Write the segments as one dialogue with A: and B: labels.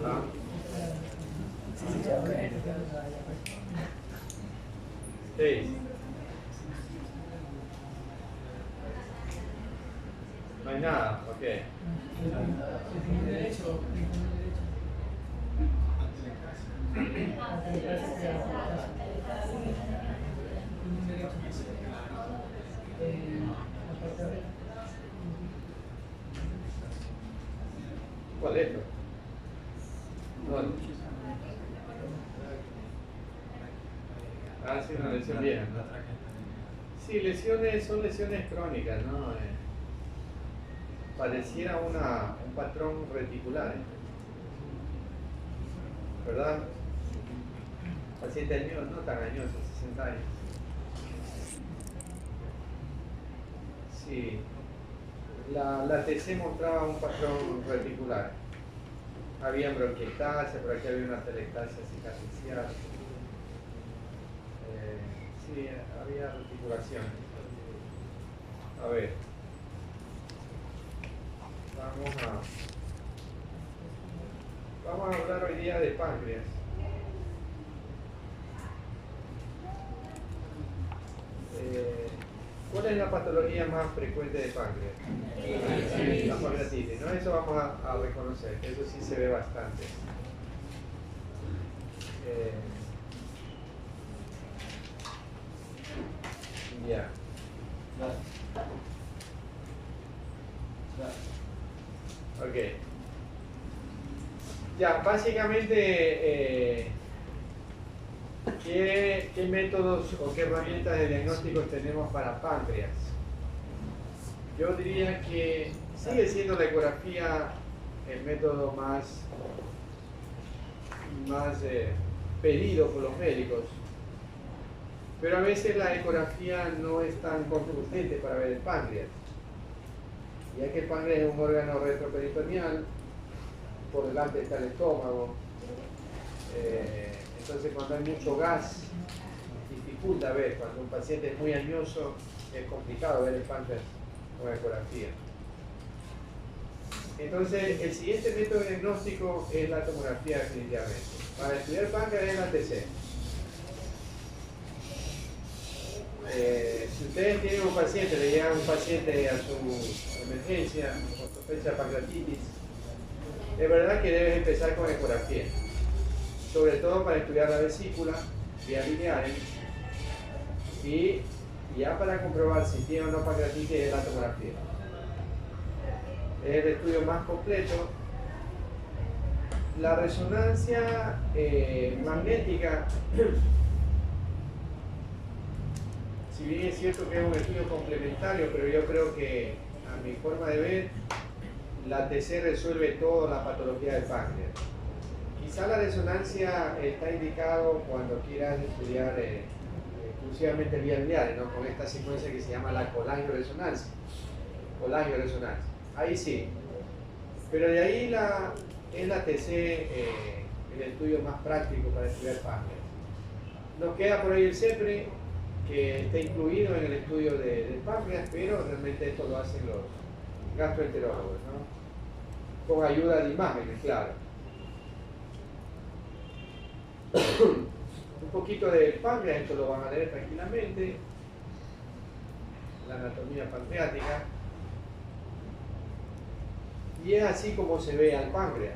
A: ¿Ah? Seis. No hay nada, ok. ¿Cuál es esto? ¿Dónde? Ah, sí, una lesión vieja, ¿no? Sí, lesiones son lesiones crónicas, ¿no? Pareciera un patrón reticular, ¿verdad? Paciente mío no tan añoso, 60 años. Sí, la TC mostraba un patrón reticular. Había bronquiectasia, por aquí había una telectasia cicatricial. Sí, había reticulación. A ver, vamos a hablar hoy día de páncreas. ¿Cuál es la patología más frecuente de páncreas? La pancreatitis, ¿no? Eso vamos a reconocer, eso sí se ve bastante. Ya. Ok. Ya, básicamente, ¿qué métodos o qué herramientas de diagnóstico tenemos para páncreas? Yo diría que sigue siendo la ecografía el método más pedido por los médicos, pero a veces la ecografía no es tan contundente para ver el páncreas, ya que el páncreas es un órgano retroperitoneal, por delante está el estómago, entonces cuando hay mucho gas dificulta ver. Cuando un paciente es muy añoso es complicado ver el páncreas con ecografía. Entonces el siguiente método de diagnóstico es la tomografía, definitivamente. Para estudiar el páncreas es la TC. Si ustedes tienen un paciente, le llegan un paciente a su emergencia con sospecha de pancreatitis, es verdad que debes empezar con ecografía, sobre todo para estudiar la vesícula, vías biliares, y ya para comprobar si tiene o no pancreatitis es la tomografía. Es el estudio más completo. La resonancia magnética, si bien es cierto que es un estudio complementario, pero yo creo que a mi forma de ver, la TC resuelve toda la patología del páncreas. Quizá la resonancia está indicado cuando quieras estudiar exclusivamente vías biliares, ¿no? Con esta secuencia que se llama la colangioresonancia. Colangioresonancia. Ahí sí. Pero de ahí es la TC el estudio más práctico para estudiar páncreas. Nos queda por ahí el CEPRE, que está incluido en el estudio del páncreas, pero realmente esto lo hacen los gastroenterólogos, ¿no? Con ayuda de imágenes, claro. Un poquito del páncreas, esto lo van a leer tranquilamente. La anatomía pancreática. Y es así como se ve al páncreas.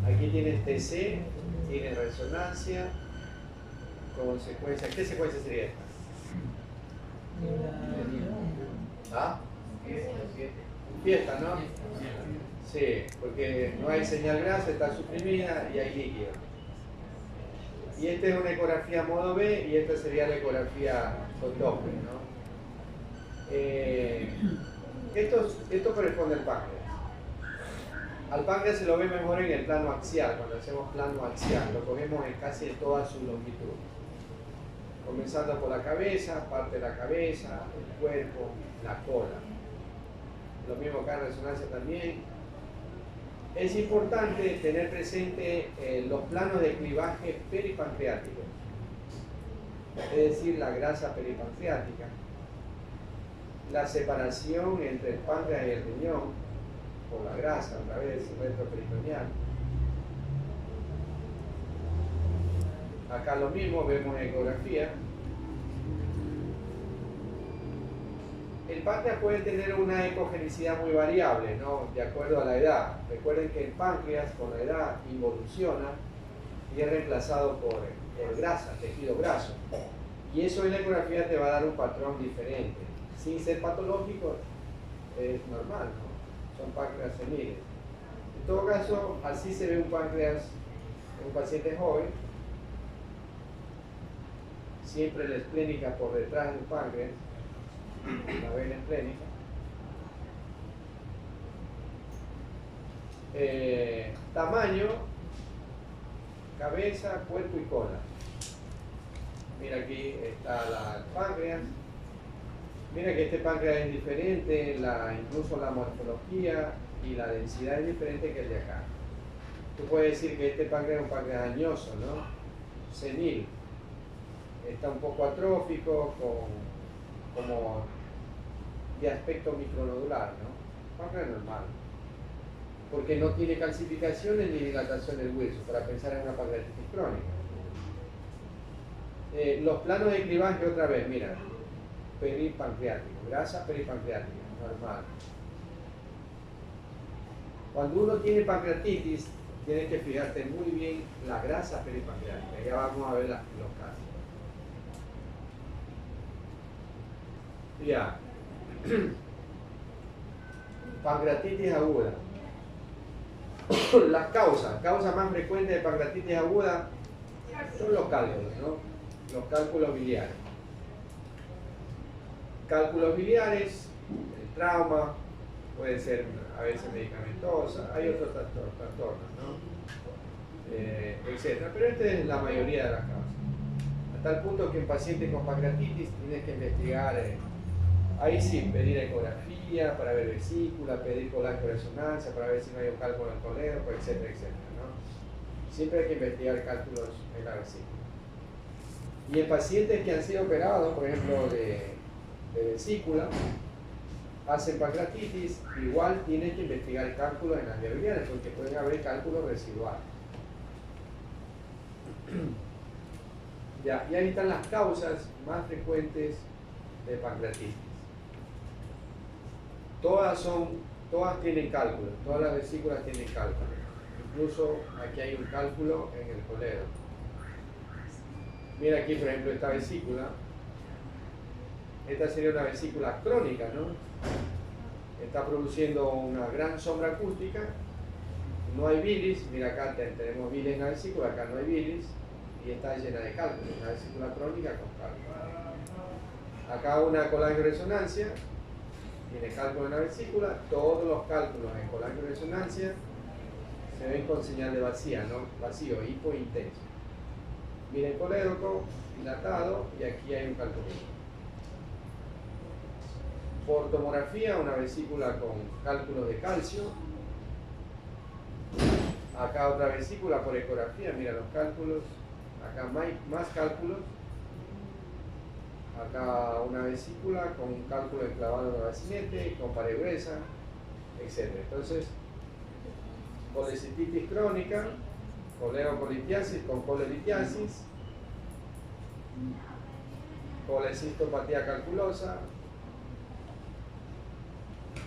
A: Aquí tienes TC, tienes resonancia, con secuencia. ¿Qué secuencia sería esta? ¿Ah? Fiesta, ¿no? Sí, porque no hay señal grasa, está suprimida y hay líquido. Y esta es una ecografía modo B y esta sería la ecografía con Doppler, ¿no? Esto corresponde al páncreas. Al páncreas se lo ve mejor en el plano axial, cuando hacemos plano axial, lo cogemos en casi toda su longitud. Comenzando por la cabeza, parte de la cabeza, el cuerpo, la cola. Lo mismo acá en resonancia también. Es importante tener presente los planos de clivaje peripancreático, es decir, la grasa peripancreática, la separación entre el páncreas y el riñón por la grasa, otra vez retroperitoneal, Acá lo mismo, vemos ecografía. El páncreas puede tener una ecogenicidad muy variable, ¿no? De acuerdo a la edad. Recuerden que el páncreas con la edad involuciona y es reemplazado por grasa, tejido graso. Y eso en la ecografía te va a dar un patrón diferente. Sin ser patológico, es normal, ¿no? Son páncreas seniles. En todo caso, así se ve un páncreas en un paciente joven. Siempre la esplénica por detrás del páncreas, la vena esplénica. Tamaño, cabeza, cuerpo y cola. Mira, aquí está el páncreas. Mira que este páncreas es diferente, incluso la morfología y la densidad es diferente que el de acá. Tú puedes decir que este páncreas es un páncreas añoso, ¿no? Senil. Está un poco atrófico, como de aspecto micronodular, ¿no? Páncreas normal. Porque no tiene calcificaciones ni dilatación del hueso, para pensar en una pancreatitis crónica. Los planos de clivaje otra vez, mira, peripancreático, grasa peripancreática, normal. Cuando uno tiene pancreatitis, tienes que fijarte muy bien la grasa peripancreática. Ya vamos a ver los casos. Ya. Pancreatitis aguda. Las causas más frecuentes de pancreatitis aguda son los cálculos, ¿no? Los cálculos biliares. Cálculos biliares, el trauma, puede ser a veces medicamentosa, hay otros trastornos, ¿no? Etcétera. Pero esta es la mayoría de las causas. A tal punto que en pacientes con pancreatitis tienes que investigar, ahí sí, pedir ecografía para ver vesícula, pedir colangioresonancia para ver si no hay un cálculo en colédoco, etcétera, etcétera, ¿no? Siempre hay que investigar cálculos en la vesícula. Y en pacientes que han sido operados, por ejemplo, de vesícula, hacen pancreatitis, igual tienes que investigar cálculos en las vías biliares porque pueden haber cálculos residuales. Ya, y ahí están las causas más frecuentes de pancreatitis. Todas tienen cálculos, todas las vesículas tienen cálculos. Incluso aquí hay un cálculo en el colédoco. Mira aquí, por ejemplo, esta vesícula. Esta sería una vesícula crónica, ¿no? Está produciendo una gran sombra acústica. No hay bilis. Mira, acá tenemos bilis en la vesícula, acá no hay bilis. Y está llena de cálculos. Una vesícula crónica con cálculos. Acá una colangioresonancia. Tiene cálculo en la vesícula. Todos los cálculos en colangioresonancia se ven con señal de vacía, ¿no? Vacío, hipointenso. Miren, colédoco dilatado y aquí hay un cálculo. Por tomografía, una vesícula con cálculos de calcio. Acá otra vesícula por ecografía, mira los cálculos. Acá más cálculos. Acá una vesícula con un cálculo enclavado en el bacinete, con pared gruesa, etc. Entonces, colecititis crónica, coleocolitiasis con colelitiasis, colecistopatía calculosa,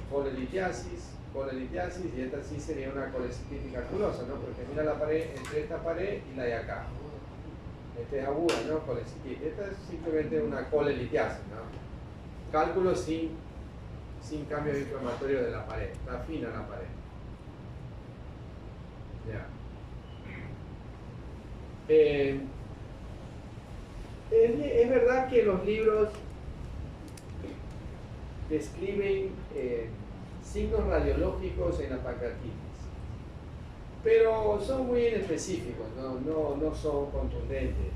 A: colelitiasis, y esta sí sería una colecistitis calculosa, ¿no? Porque mira la pared entre esta pared y la de acá. Esta es aguda, ¿no? Colecistitis. Esta es simplemente una colelitiasis, ¿no? Cálculo sin cambios inflamatorios de la pared. Está fina la pared. Ya. Es verdad que los libros describen signos radiológicos en la pancreatitis, pero son muy inespecíficos, no son contundentes.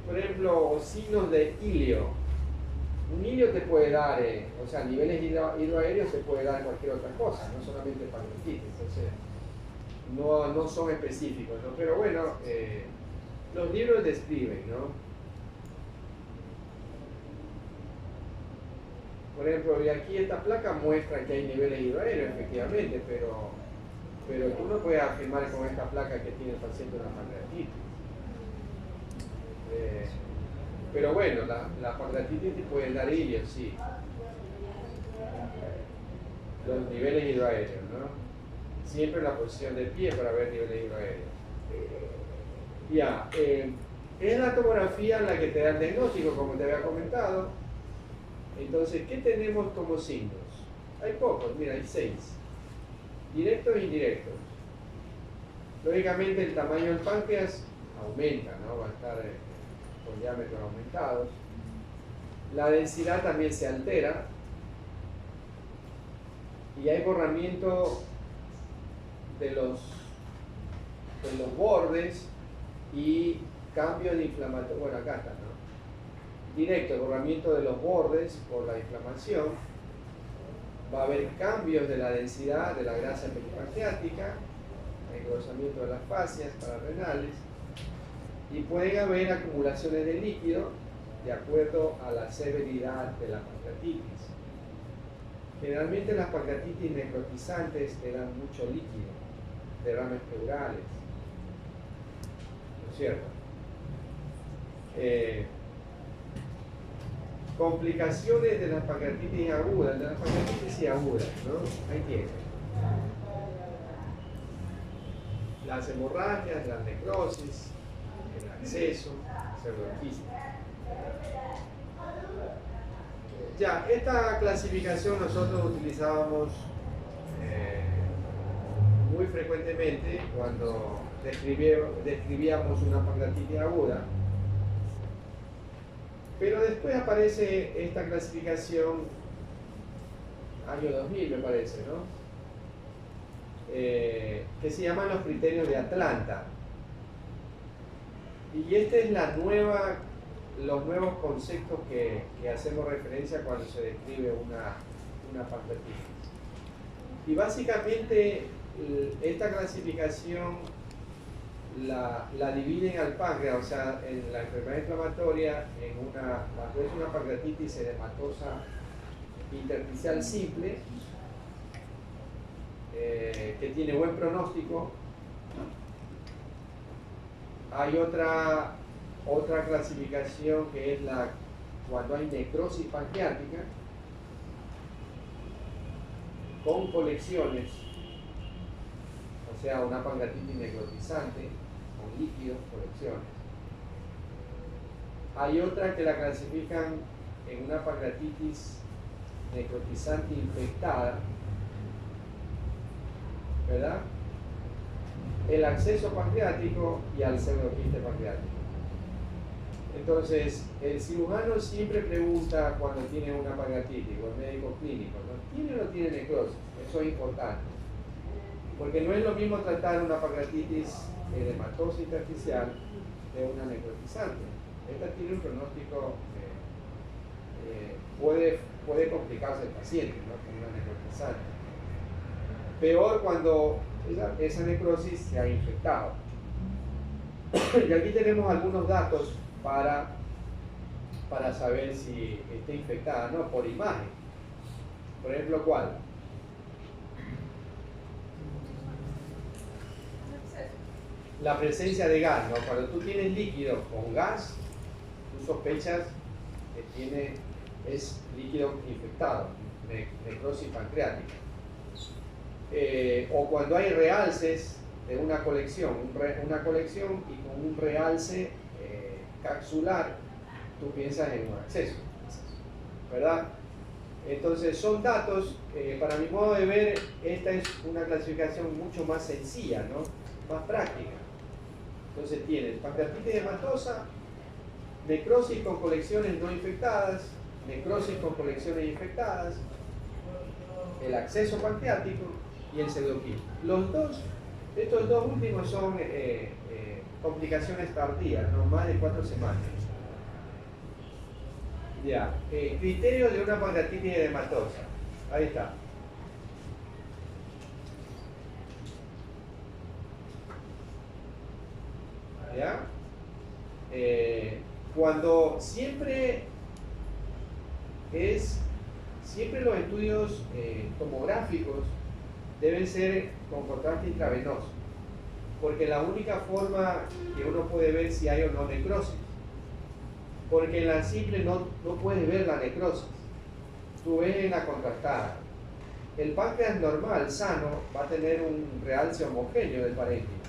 A: Por ejemplo, signos de hilio. Un hilio te puede dar, o sea, niveles hidroaéreos te puede dar cualquier otra cosa, no solamente pancreatitis, entonces no son específicos, ¿no? Pero bueno, los libros describen, ¿no? Por ejemplo, y aquí esta placa muestra que hay niveles hidroaéreos, efectivamente, pero pero tú no puedes afirmar con esta placa que tiene el paciente una pancreatitis. Pero bueno, la pancreatitis te puede dar ilios, sí. Los niveles hidroaéreos, ¿no? Siempre la posición de pie para ver niveles hidroaéreos. Ya, es la tomografía la que te da el diagnóstico, como te había comentado. Entonces, ¿qué tenemos como signos? Hay pocos, mira, hay 6. Directos e indirectos. Lógicamente el tamaño del páncreas aumenta, ¿no? Va a estar con diámetros aumentados. La densidad también se altera. Y hay borramiento de los bordes y cambios de inflamación. Bueno, acá está, ¿no? Directo, borramiento de los bordes por la inflamación. Va a haber cambios de la densidad de la grasa peripancreática, engrosamiento de las fascias pararenales, y pueden haber acumulaciones de líquido de acuerdo a la severidad de la pancreatitis. Generalmente las pancreatitis necrotizantes te dan mucho líquido, derrames pleurales, ¿no es cierto? Complicaciones de las pancreatitis agudas, de las pancreatitis agudas, ¿no? Ahí tiene. Las hemorragias, la necrosis, el acceso, pseudoquistis. Ya, esta clasificación nosotros utilizábamos muy frecuentemente cuando describíamos una pancreatitis aguda, pero después aparece esta clasificación, año 2000 me parece, ¿no? Que se llaman los criterios de Atlanta. Y esta es los nuevos conceptos que hacemos referencia cuando se describe una pancreatitis. Y básicamente esta clasificación la dividen al páncreas, o sea, en la enfermedad inflamatoria, cuando es una pancreatitis edematosa intersticial simple, que tiene buen pronóstico. Hay otra clasificación que es cuando hay necrosis pancreática con colecciones, o sea, una pancreatitis necrotizante con líquidos, colecciones. Hay otra que la clasifican en una pancreatitis necrotizante infectada, ¿verdad? El acceso pancreático y al pseudoquiste pancreático. Entonces, el cirujano siempre pregunta cuando tiene una pancreatitis, o el médico clínico, ¿no? ¿Tiene o no tiene necrosis? Eso es importante. Porque no es lo mismo tratar una pancreatitis edematosa intersticial de una necrotizante. Esta tiene un pronóstico, puede complicarse el paciente, ¿no? Con una necrotizante. Peor cuando esa necrosis se ha infectado. Y aquí tenemos algunos datos para saber si está infectada, ¿no? Por imagen. Por ejemplo, ¿cuál? La presencia de gas, ¿no? Cuando tú tienes líquido con gas, tú sospechas que es líquido infectado, necrosis pancreática. O cuando hay realces de una colección y con un realce capsular, tú piensas en un acceso, ¿verdad? Entonces son datos, para mi modo de ver, esta es una clasificación mucho más sencilla, ¿no? Más práctica. Entonces tienes pancreatitis edematosa, necrosis con colecciones no infectadas, necrosis con colecciones infectadas, el acceso pancreático y el pseudoquiste. Estos dos últimos son complicaciones tardías, no más de 4 semanas. Ya, criterios de una pancreatitis edematosa. Ahí está. ¿Ya? Cuando siempre los estudios tomográficos deben ser con contraste intravenoso, porque la única forma que uno puede ver si hay o no necrosis, porque en la simple no puedes ver la necrosis, tú ves en la contrastada. El páncreas normal, sano, va a tener un realce homogéneo del parénquima.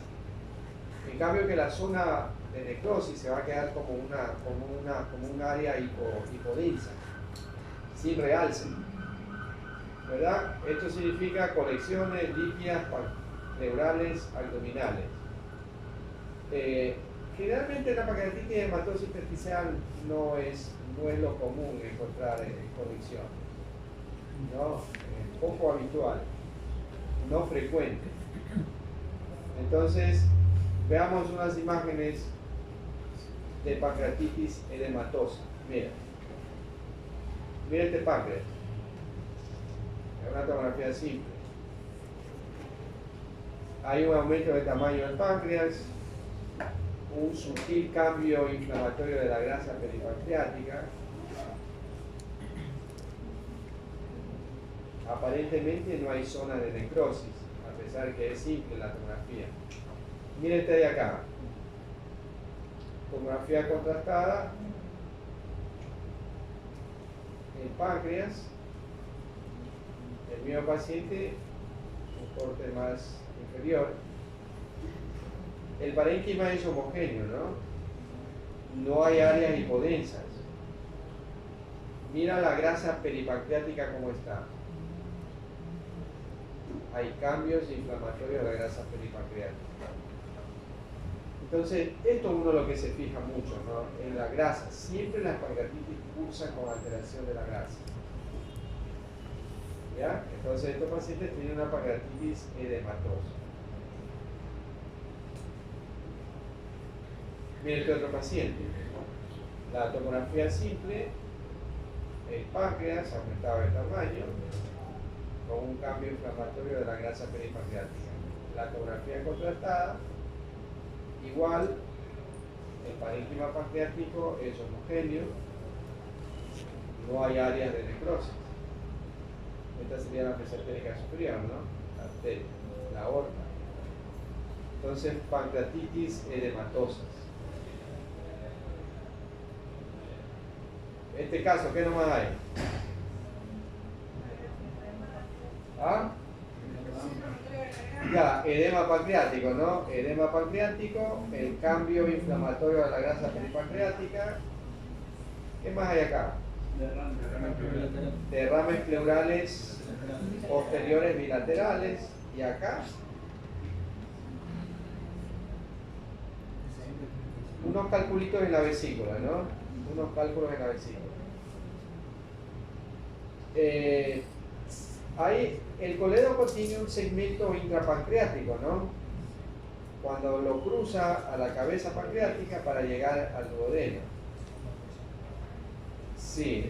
A: En cambio que la zona de necrosis se va a quedar como un área hipodensa, sin realce, ¿verdad? Esto significa colecciones líquidas pleurales abdominales. Generalmente la pancreatitis hematosa superficial no es lo común encontrar en colecciones, ¿no? Poco habitual, no frecuente. Entonces, veamos unas imágenes de pancreatitis edematosa. Mira este páncreas. Es una tomografía simple. Hay un aumento de tamaño del páncreas, un sutil cambio inflamatorio de la grasa peripancreática. Aparentemente no hay zona de necrosis, a pesar que es simple la tomografía. Mire este de acá. Tomografía contrastada. El páncreas. El mismo paciente, un corte más inferior. El parénquima es homogéneo, ¿no? No hay áreas hipodensas. Mira la grasa peripancreática cómo está. Hay cambios inflamatorios de la grasa peripancreática. Entonces, esto es uno de lo que se fija mucho, ¿no? En la grasa. Siempre las pancreatitis cursan con alteración de la grasa. ¿Ya? Entonces, estos pacientes tienen una pancreatitis edematosa. Miren este otro paciente. La tomografía simple, el páncreas aumentado de tamaño, con un cambio inflamatorio de la grasa peripancreática. La tomografía contrastada, igual, el parénquima pancreático es homogéneo, no hay áreas de necrosis. Esta sería la mesentérica superior, ¿no? La arteria, la aorta. Entonces, pancreatitis edematosas. En este caso, ¿qué nomás hay? ¿Ah? Ya, edema pancreático, ¿no? Edema pancreático, el cambio inflamatorio de la grasa peripancreática. ¿Qué más hay acá? Derrames pleurales posteriores bilaterales. Y acá, unos calculitos en la vesícula, ¿no? Unos cálculos en la vesícula. Ahí el colédoco tiene un segmento intrapancreático, ¿no? Cuando lo cruza a la cabeza pancreática para llegar al duodeno. Sí,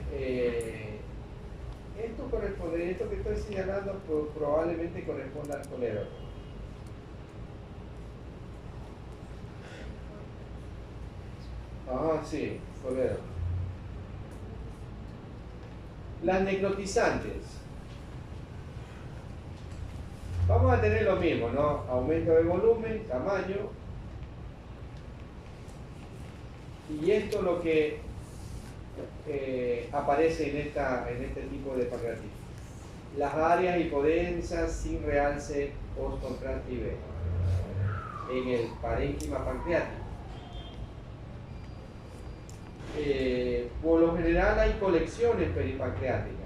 A: esto corresponde, esto que estoy señalando probablemente corresponda al colédoco. Ah, sí, colédoco. Las necrotizantes. Vamos a tener lo mismo, ¿no? Aumento de volumen, tamaño. Y esto es lo que aparece en este tipo de pancreatitis. Las áreas hipodensas sin realce postcontractive en el parénquima pancreático. Por lo general hay colecciones peripancreáticas.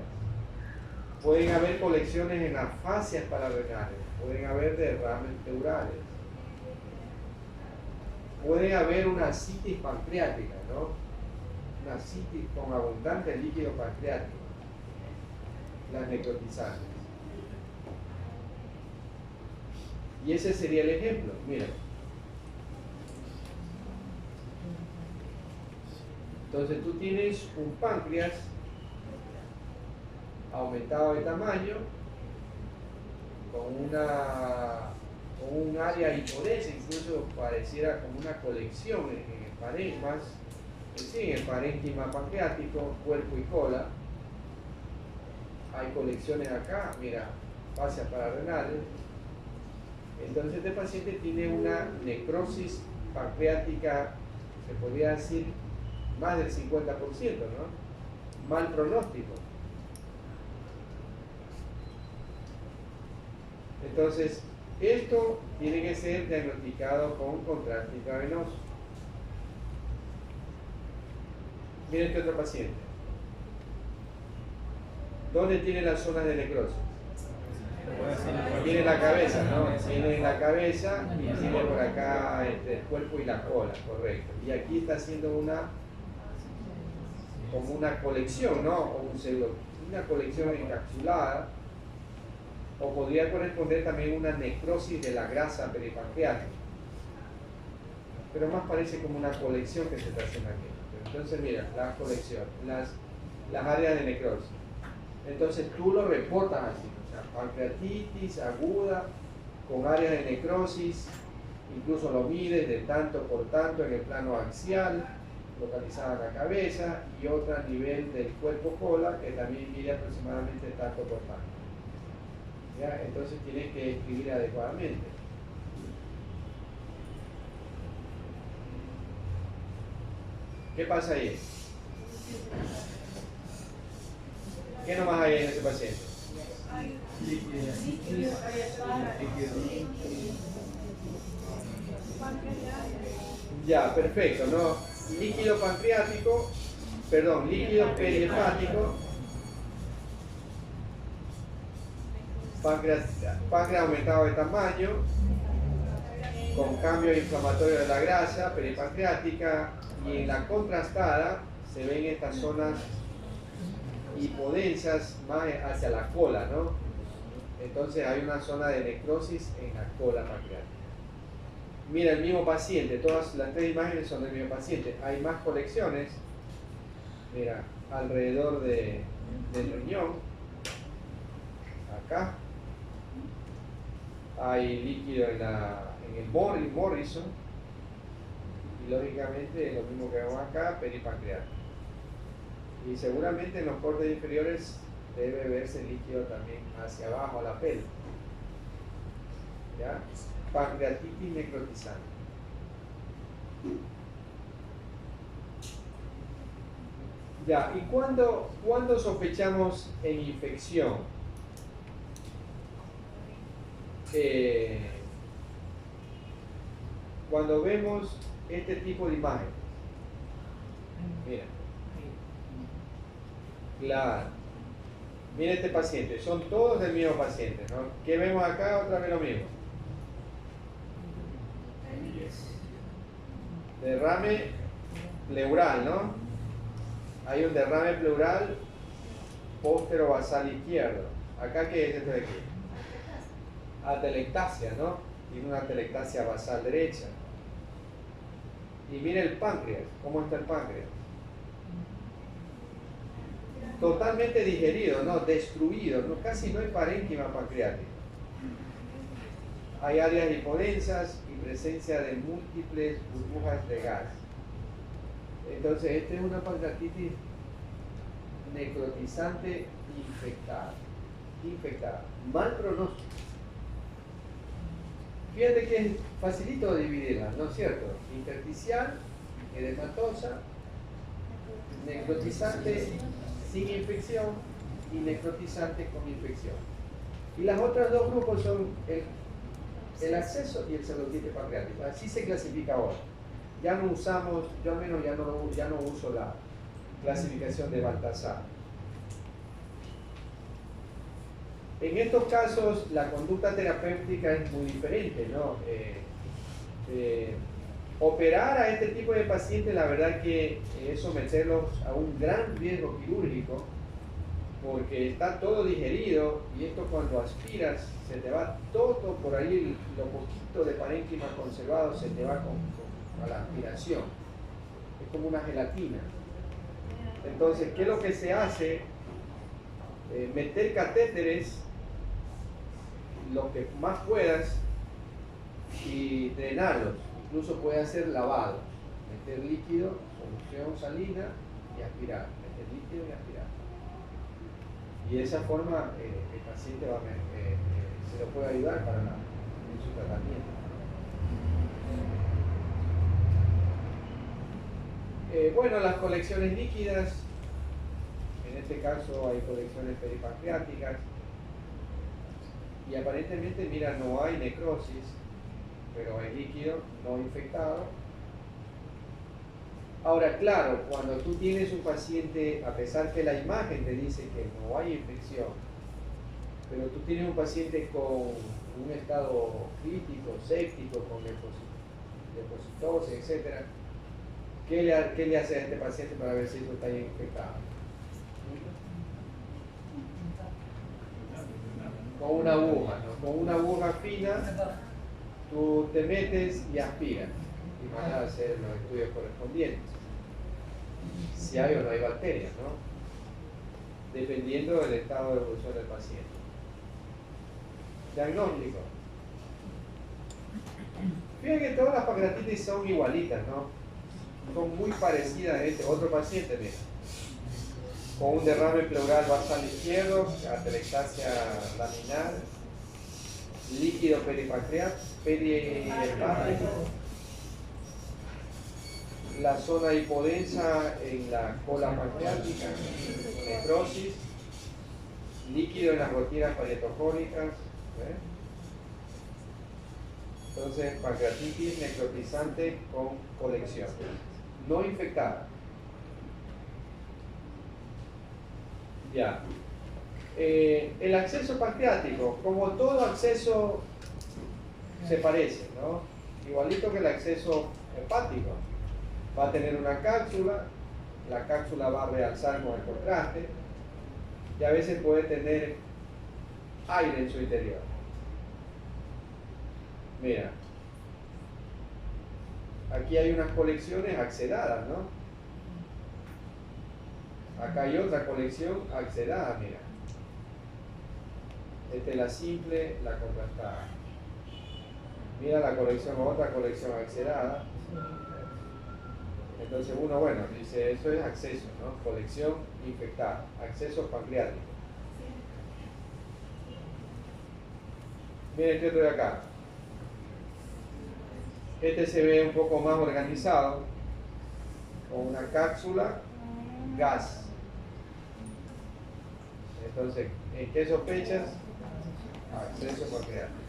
A: Pueden haber colecciones en las fascias pararrenales, pueden haber derrames pleurales, puede haber una ascitis pancreática, ¿no? Una ascitis con abundante líquido pancreático, las necrotizantes. Y ese sería el ejemplo, mira. Entonces tú tienes un páncreas aumentado de tamaño, con un área hipodensa, incluso pareciera como una colección en el parénquima, en el parénquima pancreático, cuerpo y cola. Hay colecciones acá, mira, fascias pararrenales. Entonces este paciente tiene una necrosis pancreática, se podría decir, más del 50%, ¿no? Mal pronóstico. Entonces, esto tiene que ser diagnosticado con contraste intravenoso. Miren este otro paciente. ¿Dónde tiene las zonas de necrosis? Tiene la cabeza, ¿no? Tiene la cabeza y tiene por acá entre el cuerpo y la cola, correcto. Y aquí está haciendo como una colección, ¿no? O una colección encapsulada. O podría corresponder también una necrosis de la grasa peripancreática. Pero más parece como una colección que se está haciendo aquí. Entonces, mira, la colección, las áreas de necrosis. Entonces tú lo reportas así, o sea, pancreatitis aguda con áreas de necrosis, incluso lo mides de tanto por tanto en el plano axial, localizada en la cabeza, y otra a nivel del cuerpo cola, que también mide aproximadamente tanto por tanto. ¿Ya? Entonces tienes que escribir adecuadamente. ¿Qué pasa ahí? ¿Qué nomás hay en ese paciente? Ya, perfecto, ¿no? Líquido pancreático, perdón, líquido perihepático, páncreas aumentado de tamaño, con cambio inflamatorio de la grasa peripancreática, y en la contrastada se ven estas zonas hipodensas más hacia la cola, ¿no? Entonces hay una zona de necrosis en la cola pancreática. Mira, el mismo paciente, todas las tres imágenes son del mismo paciente. Hay más colecciones, mira, alrededor del riñón, acá. Hay líquido en el Morrison, y lógicamente lo mismo que vemos acá, peripancreático. Y seguramente en los cortes inferiores debe verse líquido también hacia abajo a la pelvis. ¿Ya? Pancreatitis necrotizante. Ya, ¿y cuándo sospechamos en infección? Cuando vemos este tipo de imágenes. Mira. Claro. Mira este paciente, son todos del mismo paciente, ¿no? ¿Qué vemos acá? Otra vez lo mismo. Derrame pleural, ¿no? Hay un derrame pleural póstero-basal izquierdo. ¿Acá qué es esto de aquí? Atelectasia, ¿no? Tiene una atelectasia basal derecha. Y mira el páncreas, ¿cómo está el páncreas? Totalmente digerido, ¿no? Destruido, ¿no? Casi no hay parénquima pancreática. Hay áreas hipodensas y presencia de múltiples burbujas de gas. Entonces, esta es una pancreatitis necrotizante infectada. Mal pronóstico. Fíjate que es facilito dividirla, ¿no es cierto? Intersticial, edematosa, necrotizante sin infección y necrotizante con infección. Y las otras dos grupos son el acceso y el pseudoclite pancreático. Así se clasifica ahora. Ya no usamos, yo al menos ya no uso la clasificación de Baltasar. En estos casos la conducta terapéutica es muy diferente, ¿no? Operar a este tipo de pacientes, la verdad que es someterlos a un gran riesgo quirúrgico, porque está todo digerido y esto cuando aspiras se te va todo por ahí, lo poquito de parénquima conservado se te va a la aspiración. Es como una gelatina. Entonces, ¿qué es lo que se hace? Meter catéteres lo que más puedas y drenarlos. Incluso puede hacer lavados, meter líquido, solución salina y aspirar, meter líquido y aspirar. Y de esa forma el paciente se lo puede ayudar en su tratamiento. Bueno, las colecciones líquidas, en este caso hay colecciones peripancreáticas, y aparentemente, mira, no hay necrosis, pero hay líquido no infectado. Ahora, claro, cuando tú tienes un paciente, a pesar que la imagen te dice que no hay infección, pero tú tienes un paciente con un estado crítico, séptico, con leucocitosis, etc., ¿qué le hace a este paciente para ver si eso está infectado? Con una aguja, ¿no? Con una aguja fina, tú te metes y aspiras y vas a hacer los estudios correspondientes. Si hay o no hay bacterias, ¿no? Dependiendo del estado de evolución del paciente. Diagnóstico. Fíjense que todas las pancreatitis son igualitas, ¿no? Son muy parecidas a este otro paciente, mira, con un derrame pleural basal izquierdo, atelectasia laminar, líquido perihepático, la zona hipodensa en la cola pancreática, necrosis, líquido en las gotitas parietocónicas, ¿eh? Entonces, pancreatitis necrotizante con colección, no infectada. Ya. El acceso pancreático, como todo acceso, se parece, ¿no? Igualito que el acceso hepático. Va a tener una cápsula, la cápsula va a realzar con el contraste y a veces puede tener aire en su interior. Mira, aquí hay unas colecciones accedadas, ¿no? Acá hay otra colección accedada, mira. Esta es la simple, la contrastada. Mira la colección, otra colección accedada. Entonces uno, bueno, dice, eso es acceso, ¿no? Colección infectada, acceso pancreático. Miren este otro de acá. Este se ve un poco más organizado, con una cápsula, gas. Entonces, ¿en qué sospechas? Acceso pancreático.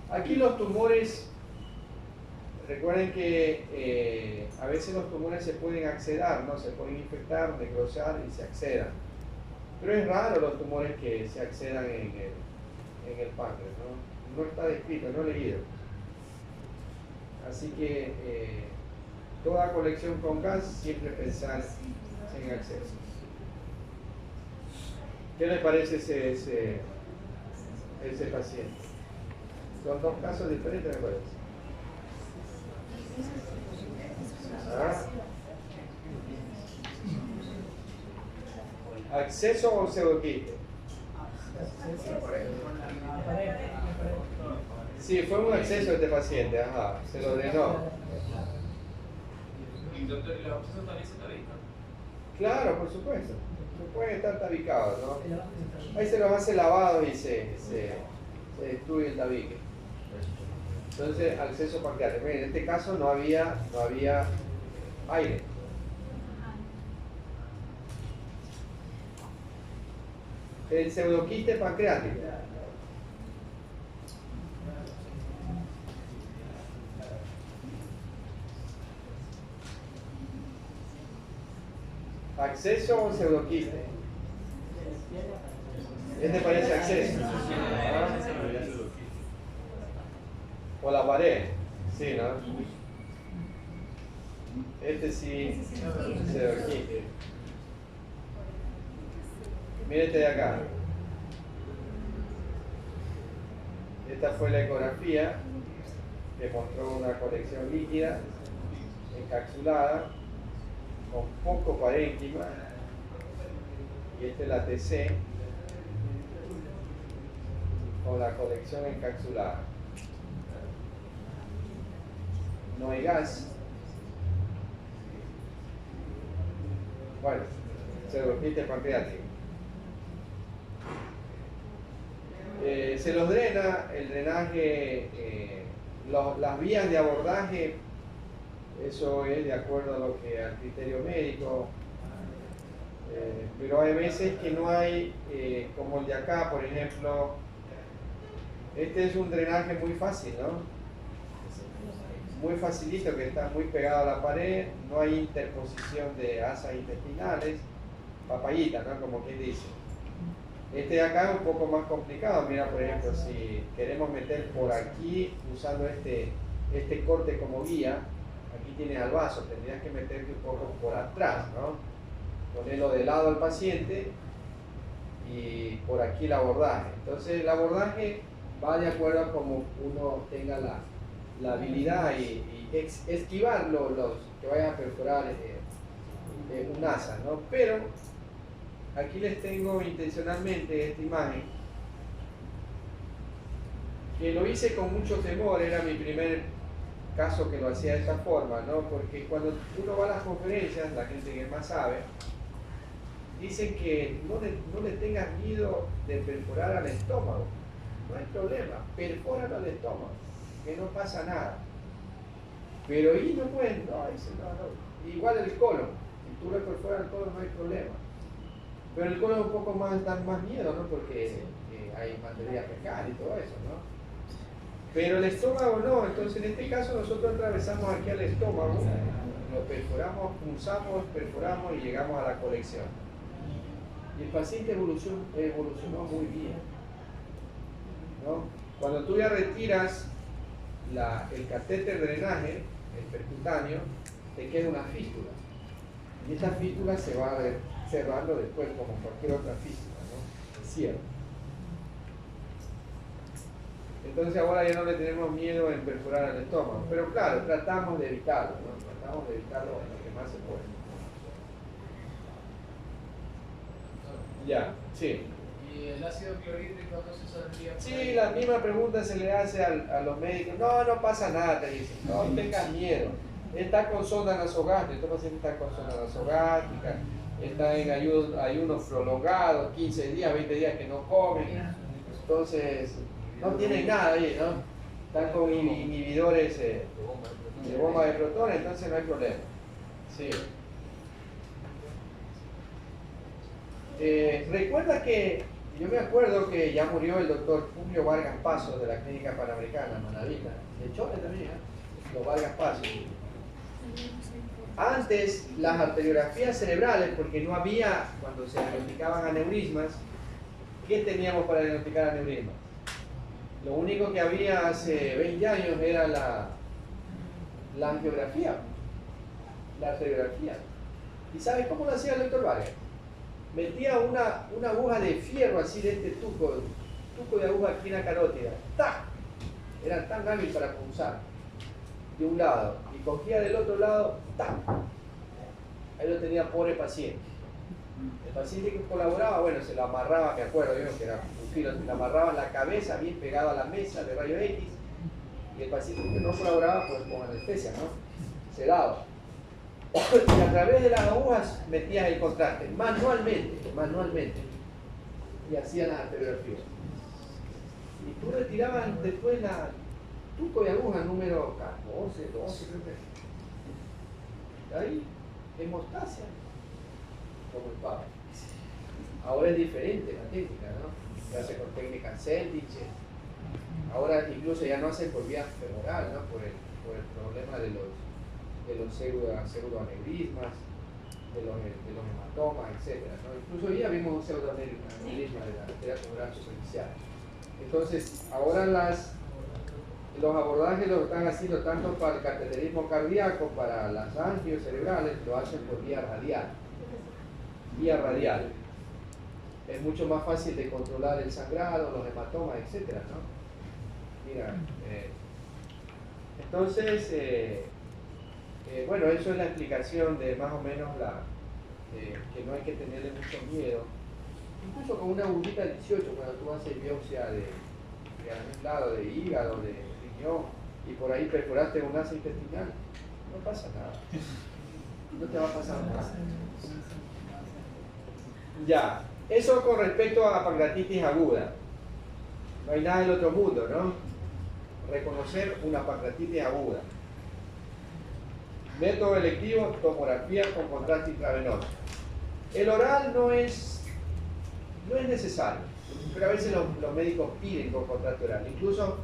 A: Aquí los tumores, recuerden que a veces los tumores se pueden acceder, ¿no? Se pueden infectar, necrosar y se accedan. Pero es raro los tumores que se accedan en el páncreas, ¿no? No está descrito, no leído. Así que toda colección con gas siempre pensar en acceso. ¿Qué le parece ese paciente? Son dos casos diferentes, me parece. ¿Ah? ¿Acceso o pseudoquiste? Sí, fue un acceso de este paciente, ajá, se lo drenó.
B: ¿Y doctor, los abscesos también se tabican?
A: Claro, por supuesto. No pueden estar tabicados, ¿no? Ahí se los hace lavados y se destruye el tabique. Entonces, acceso pancreático. En este caso no había aire. El pseudoquiste pancreático. ¿Acceso o pseudoquiste? Este parece acceso. ¿Ah? O la pared. Sí, ¿no? Este sí, pseudoquiste. Mira este de acá. Esta fue la ecografía que mostró una colección líquida encapsulada con poco parénquima, y esta es la TC con la colección encapsulada. No hay gas. Bueno, pseudoquiste pancreático. Se los drena, el drenaje, las vías de abordaje, eso es de acuerdo a lo que al criterio médico, pero hay veces que no hay, como el de acá, por ejemplo, este es un drenaje muy fácil, ¿no? Muy facilito, que está muy pegado a la pared, no hay interposición de asas intestinales, papayita, ¿no? Como quien dice. Este de acá es un poco más complicado. Mira, por ejemplo, si queremos meter por aquí usando este corte como guía, aquí tienes al vaso, tendrías que meterte un poco por atrás, ¿no? Ponerlo de lado al paciente y por aquí el abordaje. Entonces el abordaje va de acuerdo a como uno tenga la habilidad y esquivar los que vayan a perforar un asa, ¿no? Pero aquí les tengo intencionalmente esta imagen, que lo hice con mucho temor, era mi primer caso que lo hacía de esta forma, ¿no? Porque cuando uno va a las conferencias, la gente que más sabe, dicen que no le tengas miedo de perforar al estómago, no hay problema, perfóralo al estómago, que no pasa nada. Pero ahí no pueden, no, dicen, no. Igual el colon, si tú le perforas el colon no hay problema. Pero el colon un poco más da más miedo, ¿no? Porque hay materia fecal y todo eso, ¿no? Pero el estómago no. Entonces en este caso nosotros atravesamos aquí al estómago, lo perforamos, punzamos, perforamos y llegamos a la colección. Y el paciente evolucionó muy bien, ¿no? Cuando tú ya retiras el catéter de drenaje, el percutáneo, te queda una fístula. Y esa fístula se va cerrando después como cualquier otra fístula, ¿no? Se cierra. Entonces ahora ya no le tenemos miedo en perforar el estómago. Pero claro, tratamos de evitarlo, ¿no? Tratamos de evitarlo lo que más se puede. Ya, sí.
B: ¿Y el ácido clorhídrico no se saldría?
A: Sí, la misma pregunta se le hace a los médicos. No pasa nada, te dicen. No tengas miedo. Está con sonda nasogástrica, este paciente está con sonda nasogástrica, está en ayunos prolongados, 15 días, 20 días que no comen. Entonces, no tienen nada ahí, ¿no? Están con inhibidores de bomba de protones, entonces no hay problema. Sí. Recuerda que yo me acuerdo que ya murió el doctor Julio Vargas Pasos de la Clínica Panamericana, Manavita, de Chole también, los Vargas Pasos. Antes las arteriografías cerebrales, porque no había, cuando se diagnosticaban aneurismas, ¿qué teníamos para diagnosticar aneurismas? Lo único que había hace 20 años era la angiografía, la arteriografía. ¿Y sabes cómo lo hacía el doctor Vargas? Metía una aguja de fierro así de este tuco de aguja aquí en la carótida. ¡Tac! Era tan hábil para punzar de un lado y cogía del otro lado. ¡Tac! Ahí lo tenía pobre paciente. El paciente que colaboraba, bueno, se lo amarraba, me acuerdo yo que era un filo, se lo amarraba en la cabeza bien pegado a la mesa de rayo X, y el paciente que no colaboraba pues con anestesia, ¿no? Sedado. Y a través de las agujas metías el contraste, manualmente, y hacían las arteriografías. Y tú retirabas después la tuco de aguja número 14, 12, creo que. Ahí, hemostasia, como el Papa. Ahora es diferente la técnica, ¿no? Se hace con técnica Seldiche. Ahora incluso ya no hacen por vía femoral, ¿no? Por el problema de los pseudoaneurismas, de los hematomas, etc., ¿no? Incluso ya vimos un pseudoaneurisma de la arteria femoral superficial. Entonces, ahora los abordajes lo están haciendo tanto para el cateterismo cardíaco, para las angios cerebrales, lo hacen por vía radial. Vía radial. Es mucho más fácil de controlar el sangrado, los hematomas, etc., ¿no? Mira, entonces, bueno, eso es la explicación de más o menos que no hay que tenerle mucho miedo. Incluso con una agujita 18, cuando tú haces biopsia de algún lado, de hígado, de riñón, y por ahí perforaste un asa intestinal, no pasa nada. No te va a pasar nada. Ya, eso con respecto a pancreatitis aguda. No hay nada del otro mundo, ¿no? Reconocer una pancreatitis aguda. Método electivo, tomografía con contraste intravenoso. El oral no es necesario, pero a veces los médicos piden con contraste oral. Incluso,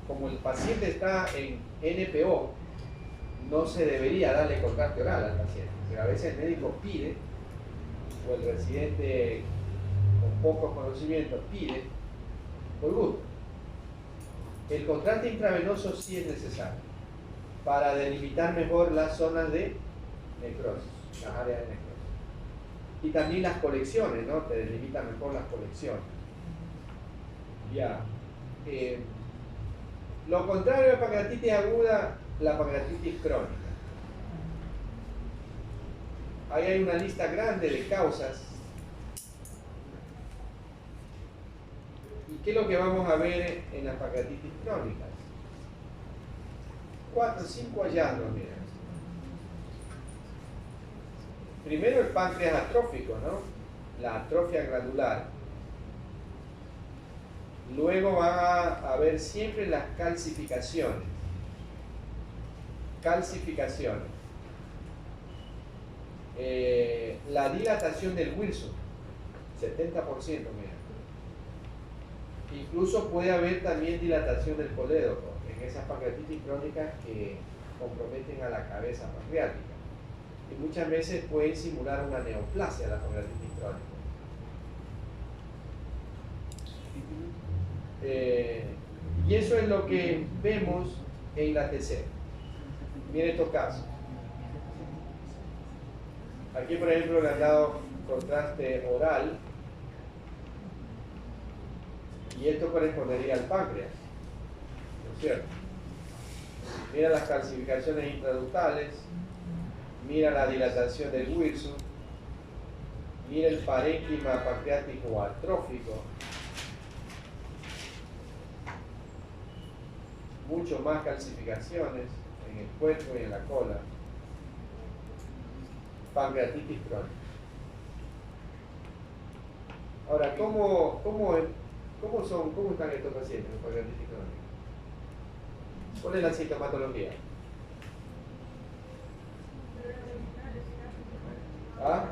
A: como el paciente está en NPO, no se debería darle contraste oral al paciente, pero a veces el médico pide, o el residente con pocos conocimientos pide, por gusto. El contraste intravenoso sí es necesario para delimitar mejor las zonas de necrosis, las áreas de necrosis. Y también las colecciones, ¿no? Te delimitan mejor las colecciones. Ya. Lo contrario de pancreatitis aguda, la pancreatitis crónica. Ahí hay una lista grande de causas. ¿Y qué es lo que vamos a ver en las pancreatitis crónicas? 4 o 5 hallazgos, mira. Primero el páncreas atrófico, ¿no? La atrofia glandular. Luego va a haber siempre las calcificaciones. Calcificaciones. La dilatación del Wilson, 70%, mira. Incluso puede haber también dilatación del colédoco en esas pancreatitis crónicas que comprometen a la cabeza pancreática. Y muchas veces pueden simular una neoplasia la pancreatitis crónica. Y eso es lo que vemos en la TC. Miren estos casos. Aquí, por ejemplo, le han dado contraste oral. Y esto correspondería al páncreas, ¿no es cierto? Mira las calcificaciones intraductales, mira la dilatación del Wilson, mira el parénquima pancreático atrófico, mucho más calcificaciones en el cuerpo y en la cola, pancreatitis crónica. Ahora, ¿cómo están estos pacientes con pancreatitis crónica? ¿Cuál es la sintomatología? ¿Ah?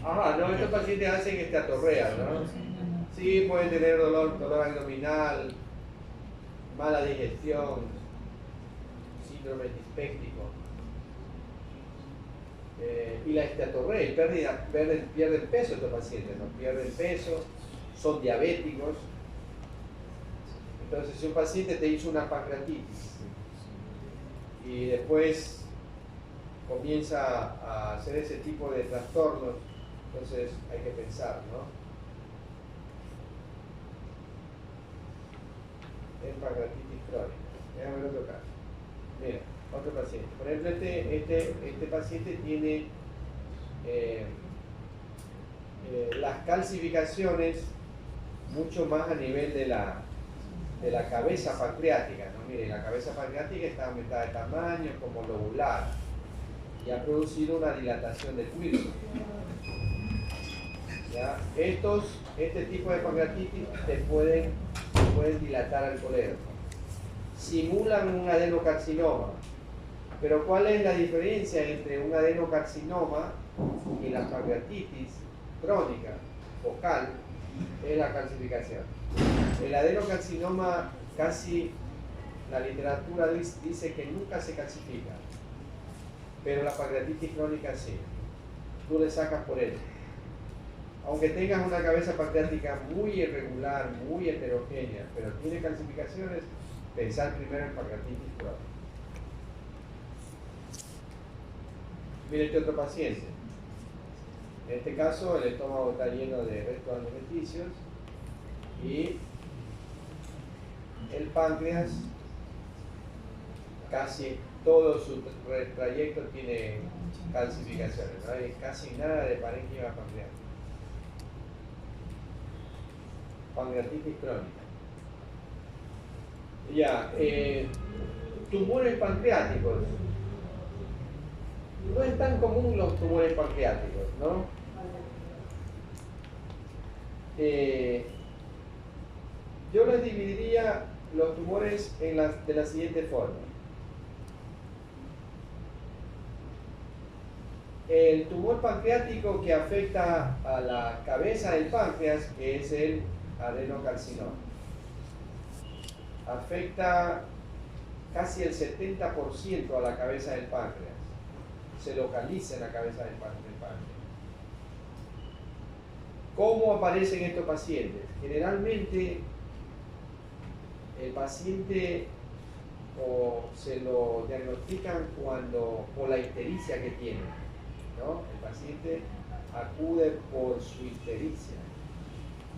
A: Ajá, no, estos pacientes hacen esteatorrea, ¿no? Sí, pueden tener dolor abdominal, mala digestión, síndrome dispéptico. Y la esteatorrea y pierden peso estos pacientes, ¿no? Pierden peso, son diabéticos. Entonces, si un paciente te hizo una pancreatitis y después comienza a hacer ese tipo de trastornos, entonces hay que pensar, ¿no? En pancreatitis crónica. Déjame ver otro caso. Mira, otro paciente. Por ejemplo, este paciente tiene las calcificaciones mucho más a nivel de la cabeza pancreática, ¿no? Mire, la cabeza pancreática está aumentada de tamaño, como lobular, y ha producido una dilatación del Wilson. ¿Ya? Este tipo de pancreatitis te pueden dilatar al colédoco. Simulan un adenocarcinoma. Pero ¿cuál es la diferencia entre un adenocarcinoma y la pancreatitis crónica, focal? Es la calcificación. El adenocarcinoma, casi la literatura dice que nunca se calcifica, pero la pancreatitis crónica sí. Tú le sacas por él. Aunque tengas una cabeza pancreática muy irregular, muy heterogénea, pero tiene calcificaciones, pensar primero en pancreatitis crónica. Mire este otro paciente. En este caso, el estómago está lleno de restos alimenticios y el páncreas, casi todo su trayecto tiene calcificaciones, no hay casi nada de parénquima pancreática. Pancreatitis crónica. Ya, tumores pancreáticos. No es tan común los tumores pancreáticos, ¿no? Yo les dividiría los tumores de la siguiente forma. El tumor pancreático que afecta a la cabeza del páncreas, que es el adenocarcinoma, afecta casi el 70% a la cabeza del páncreas. Se localiza en la cabeza del páncreas. ¿Cómo aparecen estos pacientes? Generalmente el paciente o se lo diagnostican por la ictericia que tiene, ¿no? El paciente acude por su ictericia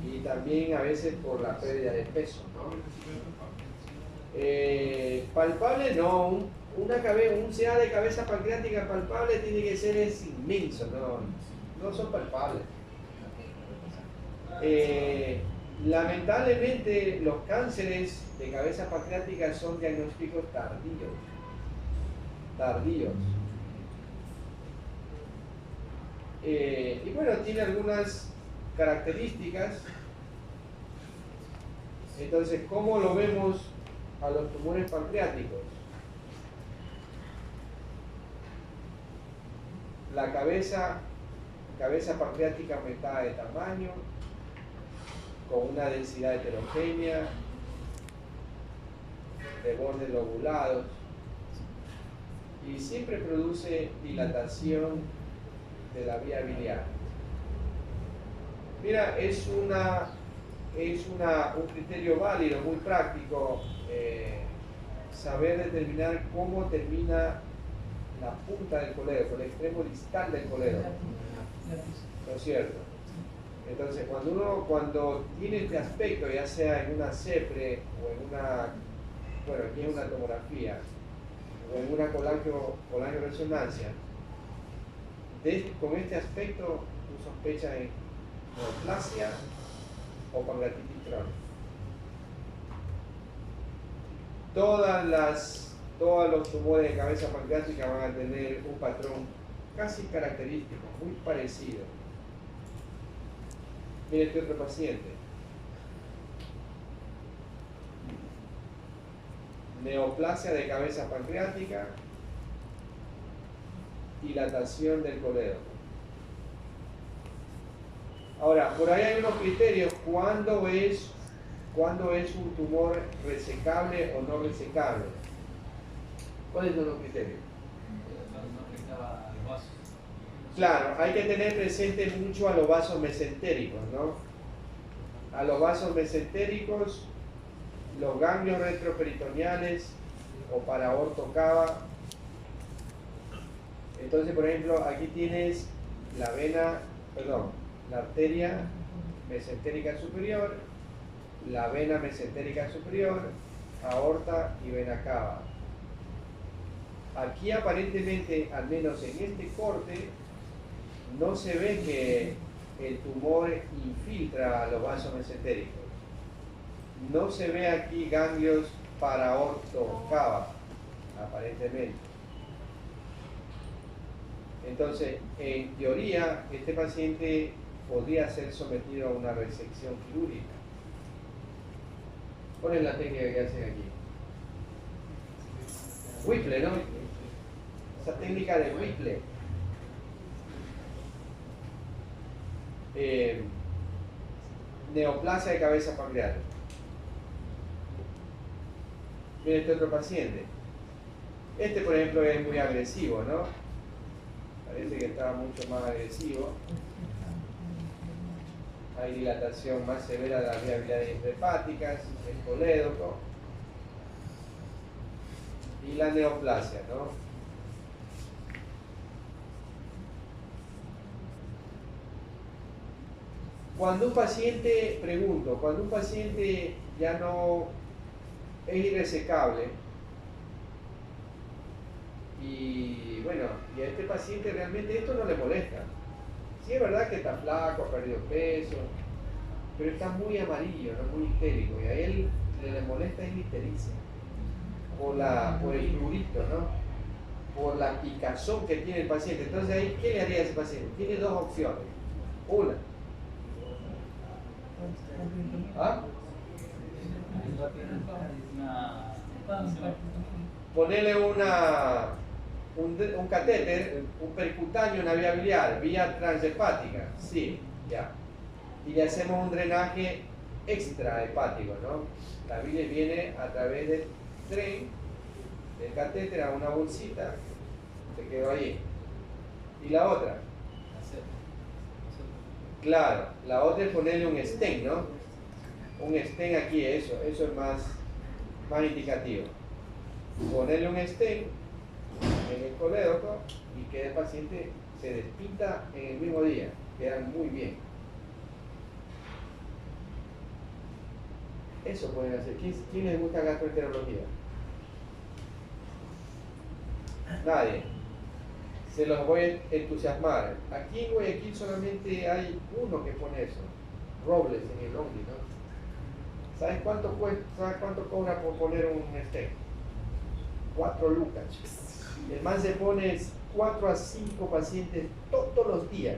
A: y también a veces por la pérdida de peso, ¿no? Palpable no, un CA de cabeza pancreática palpable tiene que ser inmenso, no son palpables. Lamentablemente los cánceres de cabeza pancreática son diagnósticos tardíos. Y bueno, tiene algunas características. Entonces, ¿cómo lo vemos a los tumores pancreáticos? La cabeza pancreática aumentada de tamaño, con una densidad heterogénea, de bordes lobulados, y siempre produce dilatación de la vía biliar. Mira, es un criterio válido, muy práctico, saber determinar cómo termina la punta del coledo, el extremo distal del coledo. ¿No es cierto? Entonces, cuando tiene este aspecto, ya sea en una CEPRE o en aquí en una tomografía o en una colangioresonancia, con este aspecto tú sospechas en neoplasia o pancreatitis crónica. Todos los tumores de cabeza pancreática van a tener un patrón casi característico, muy parecido. Mire este otro paciente. Neoplasia de cabeza pancreática, dilatación del coledo. Ahora, por ahí hay unos criterios. ¿Cuándo es un tumor resecable o no resecable? ¿Cuáles son los criterios? Claro, hay que tener presente mucho a los vasos mesentéricos, ¿no? A los vasos mesentéricos, los ganglios retroperitoneales o paraorto cava. Entonces, por ejemplo, aquí tienes la arteria mesentérica superior, la vena mesentérica superior, aorta y vena cava. Aquí aparentemente, al menos en este corte, no se ve que el tumor infiltra a los vasos mesentéricos. No se ve aquí ganglios paraorto cava, aparentemente. Entonces, en teoría, este paciente podría ser sometido a una resección quirúrgica. ¿Cuál es la técnica que hacen aquí? Whipple, ¿no? Esa técnica de Whipple. Neoplasia de cabeza pancreática. Mira este otro paciente. Este, por ejemplo, es muy agresivo, ¿no? Parece que estaba mucho más agresivo. Hay dilatación más severa de las vías biliares intrahepáticas, el colédoco y la neoplasia, ¿no? Cuando un paciente ya no es irresecable y bueno, y a este paciente realmente esto no le molesta. Sí es verdad que está flaco, ha perdido peso, pero está muy amarillo, ¿no? Muy histérico, y a él le molesta es la ictericia, por el prurito, ¿no? Por la picazón que tiene el paciente. Entonces ahí, ¿qué le haría a ese paciente? Tiene dos opciones. Una, ¿Ah? Ponerle un catéter, un percutáneo, una vía biliar, vía transhepática, sí, ya. Y le hacemos un drenaje extrahepático, ¿no? La bilis viene a través del tren, del catéter a una bolsita, se quedó ahí. ¿Y la otra? Claro, la otra es ponerle un stent, ¿no? Un stent aquí, eso es más indicativo. Ponerle un stent en el colédoco y que el paciente se despinta en el mismo día. Quedan muy bien. Eso pueden hacer. ¿Quién les gusta gastroenterología? Nadie. Se los voy a entusiasmar. Aquí en Guayaquil solamente hay uno que pone eso. Robles en el Only, ¿no? ¿Sabes cuánto cuesta? ¿Sabes cuánto cobra por poner un stent? 4 lucas. El man se pone 4 a 5 pacientes todos los días.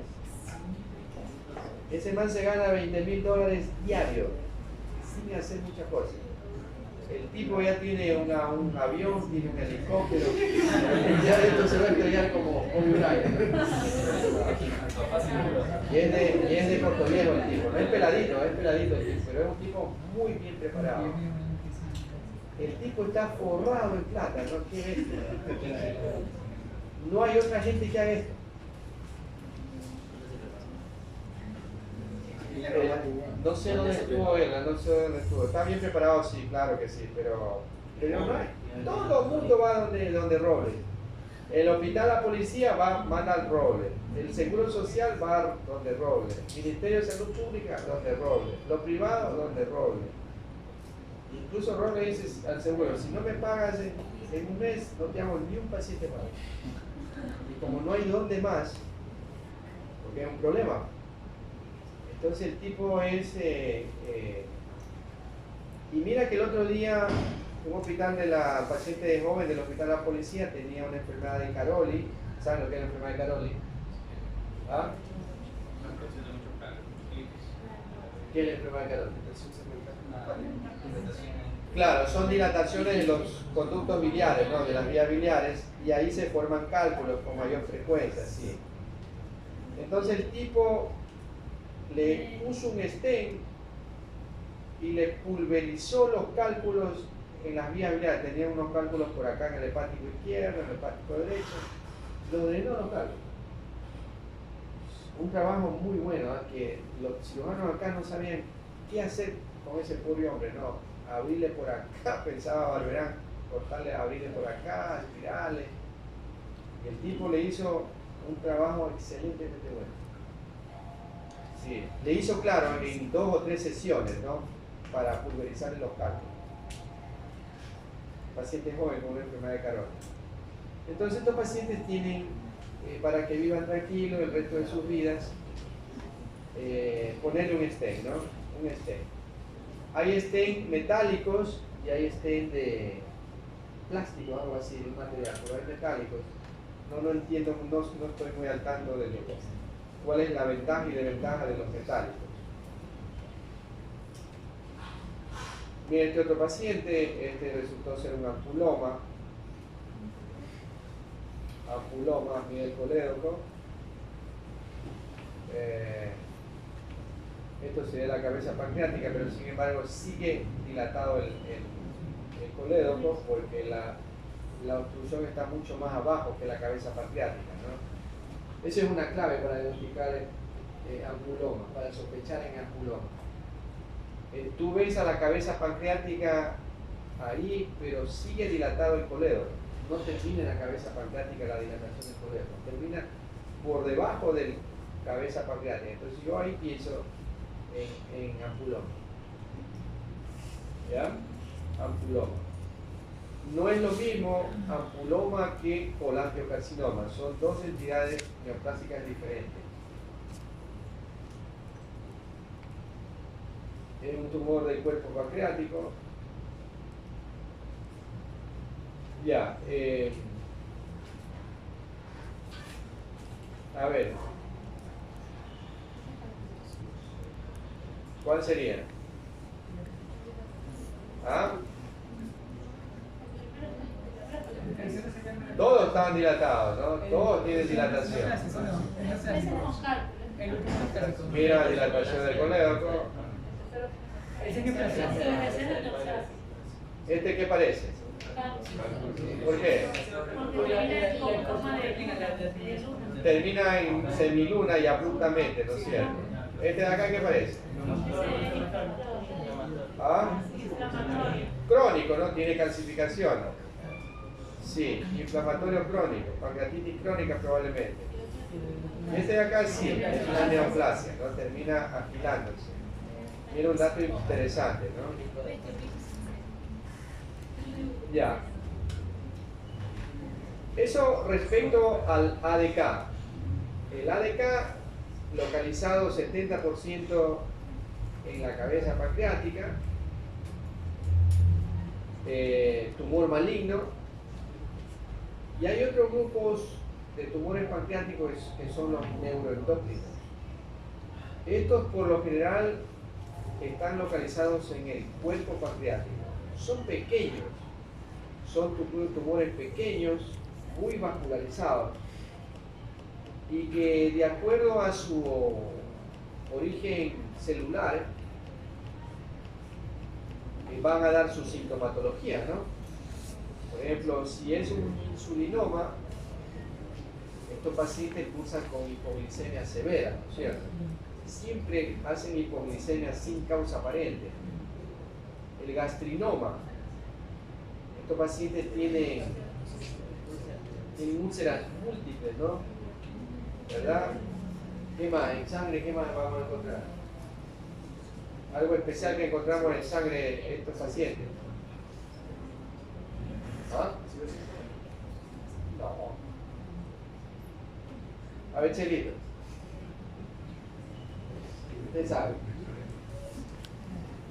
A: Ese man se gana $20.000 diarios sin hacer muchas cosas. El tipo ya tiene un avión, tiene un helicóptero, ya esto se va a estrellar como un aire. Y es de corto viejo el tipo, no es peladito el tipo, pero es un tipo muy bien preparado. El tipo está forrado en plata, ¿no? ¿Qué es esto? No hay otra gente que haga esto. No sé dónde estuvo él, no sé dónde estuvo. Está bien preparado, sí, claro que sí, pero no hay. Todo el mundo va donde Robles. El hospital, la policía manda al Robles. El seguro social va donde Robles. El Ministerio de Salud Pública donde Robles. Lo privado donde Robles. Incluso Robles dice al seguro, si no me pagas en un mes, no te hago ni un paciente más. Y como no hay dónde más, porque es un problema. Entonces el tipo es... y mira que el otro día un hospital de la paciente joven del hospital de la policía tenía una enfermedad de Caroli. ¿Saben lo que es la enfermedad de Caroli? ¿Ah? ¿Qué es la enfermedad de Caroli? Claro, son dilataciones de los conductos biliares, ¿no? De las vías biliares, y ahí se forman cálculos con mayor frecuencia, sí. Entonces el tipo le puso un stent y le pulverizó los cálculos en las vías biliares. Tenía unos cálculos por acá en el hepático izquierdo, en el hepático derecho. Lo drenó los cálculos. Un trabajo muy bueno, ¿eh? Que los cirujanos acá no sabían qué hacer con ese pobre hombre, no. Abrirle por acá, pensaba Barberán, cortarle, abrirle por acá, espirales. Y el tipo le hizo un trabajo excelentemente bueno. Sí, le hizo claro en 2 o 3 sesiones, ¿no? Para pulverizar los cálculos. Paciente joven con una enfermedad de Caroli. Entonces estos pacientes tienen, para que vivan tranquilos el resto de sus vidas, ponerle un stent, ¿no? Un stent. Hay stent metálicos y hay stent de plástico, algo así, de un material, pero hay metálicos. No entiendo, no estoy muy al tanto de lo que es. ¿Cuál es la ventaja y desventaja de los metálicos? Mira, este otro paciente, resultó ser un ampuloma. Ampuloma, mira el colédoco. Esto sería la cabeza pancreática, pero sin embargo sigue dilatado el colédoco porque la obstrucción está mucho más abajo que la cabeza pancreática, ¿no? Esa es una clave para diagnosticar ampuloma, para sospechar en ampuloma. Tú ves a la cabeza pancreática ahí, pero sigue dilatado el colédoco. No termina en la cabeza pancreática la dilatación del colédoco, termina por debajo de la cabeza pancreática. Entonces yo ahí pienso en ampuloma. ¿Ya? Ampuloma. No es lo mismo ampuloma que colangiocarcinoma, son 2 entidades neoplásicas diferentes. Es un tumor del cuerpo pancreático. Ya, a ver. ¿Cuál sería? ¿Ah? Todos estaban dilatados, ¿no? Todos tienen dilatación. Mira la dilatación del colédoco. ¿Este qué parece? ¿Por qué? Termina en semiluna y abruptamente, ¿no es cierto? ¿Este de acá qué parece? ¿Ah? Crónico, ¿no? Tiene calcificación. Sí, inflamatorio crónico, pancreatitis crónica probablemente. Este de acá sí, es una neoplasia, ¿no? Termina afilándose. Mira un dato interesante, ¿no? Ya. Eso respecto al ADK. El ADK localizado 70% en la cabeza pancreática, tumor maligno, y hay otros grupos de tumores pancreáticos que son los neuroendocrinos. Estos por lo general están localizados en el cuerpo pancreático. Son pequeños, son tumores pequeños, muy vascularizados, y que de acuerdo a su origen celular van a dar su sintomatología, ¿no? Por ejemplo, si es un insulinoma, estos pacientes cursan con hipoglicemia severa, ¿no es cierto? Siempre hacen hipoglicemia sin causa aparente. El gastrinoma, estos pacientes tienen úlceras múltiples, ¿no? ¿Verdad? ¿Qué más? En sangre, ¿qué más vamos a encontrar? Algo especial que encontramos en sangre de estos pacientes. ¿Ah? No. A ver, Chelito. ¿Usted sabe?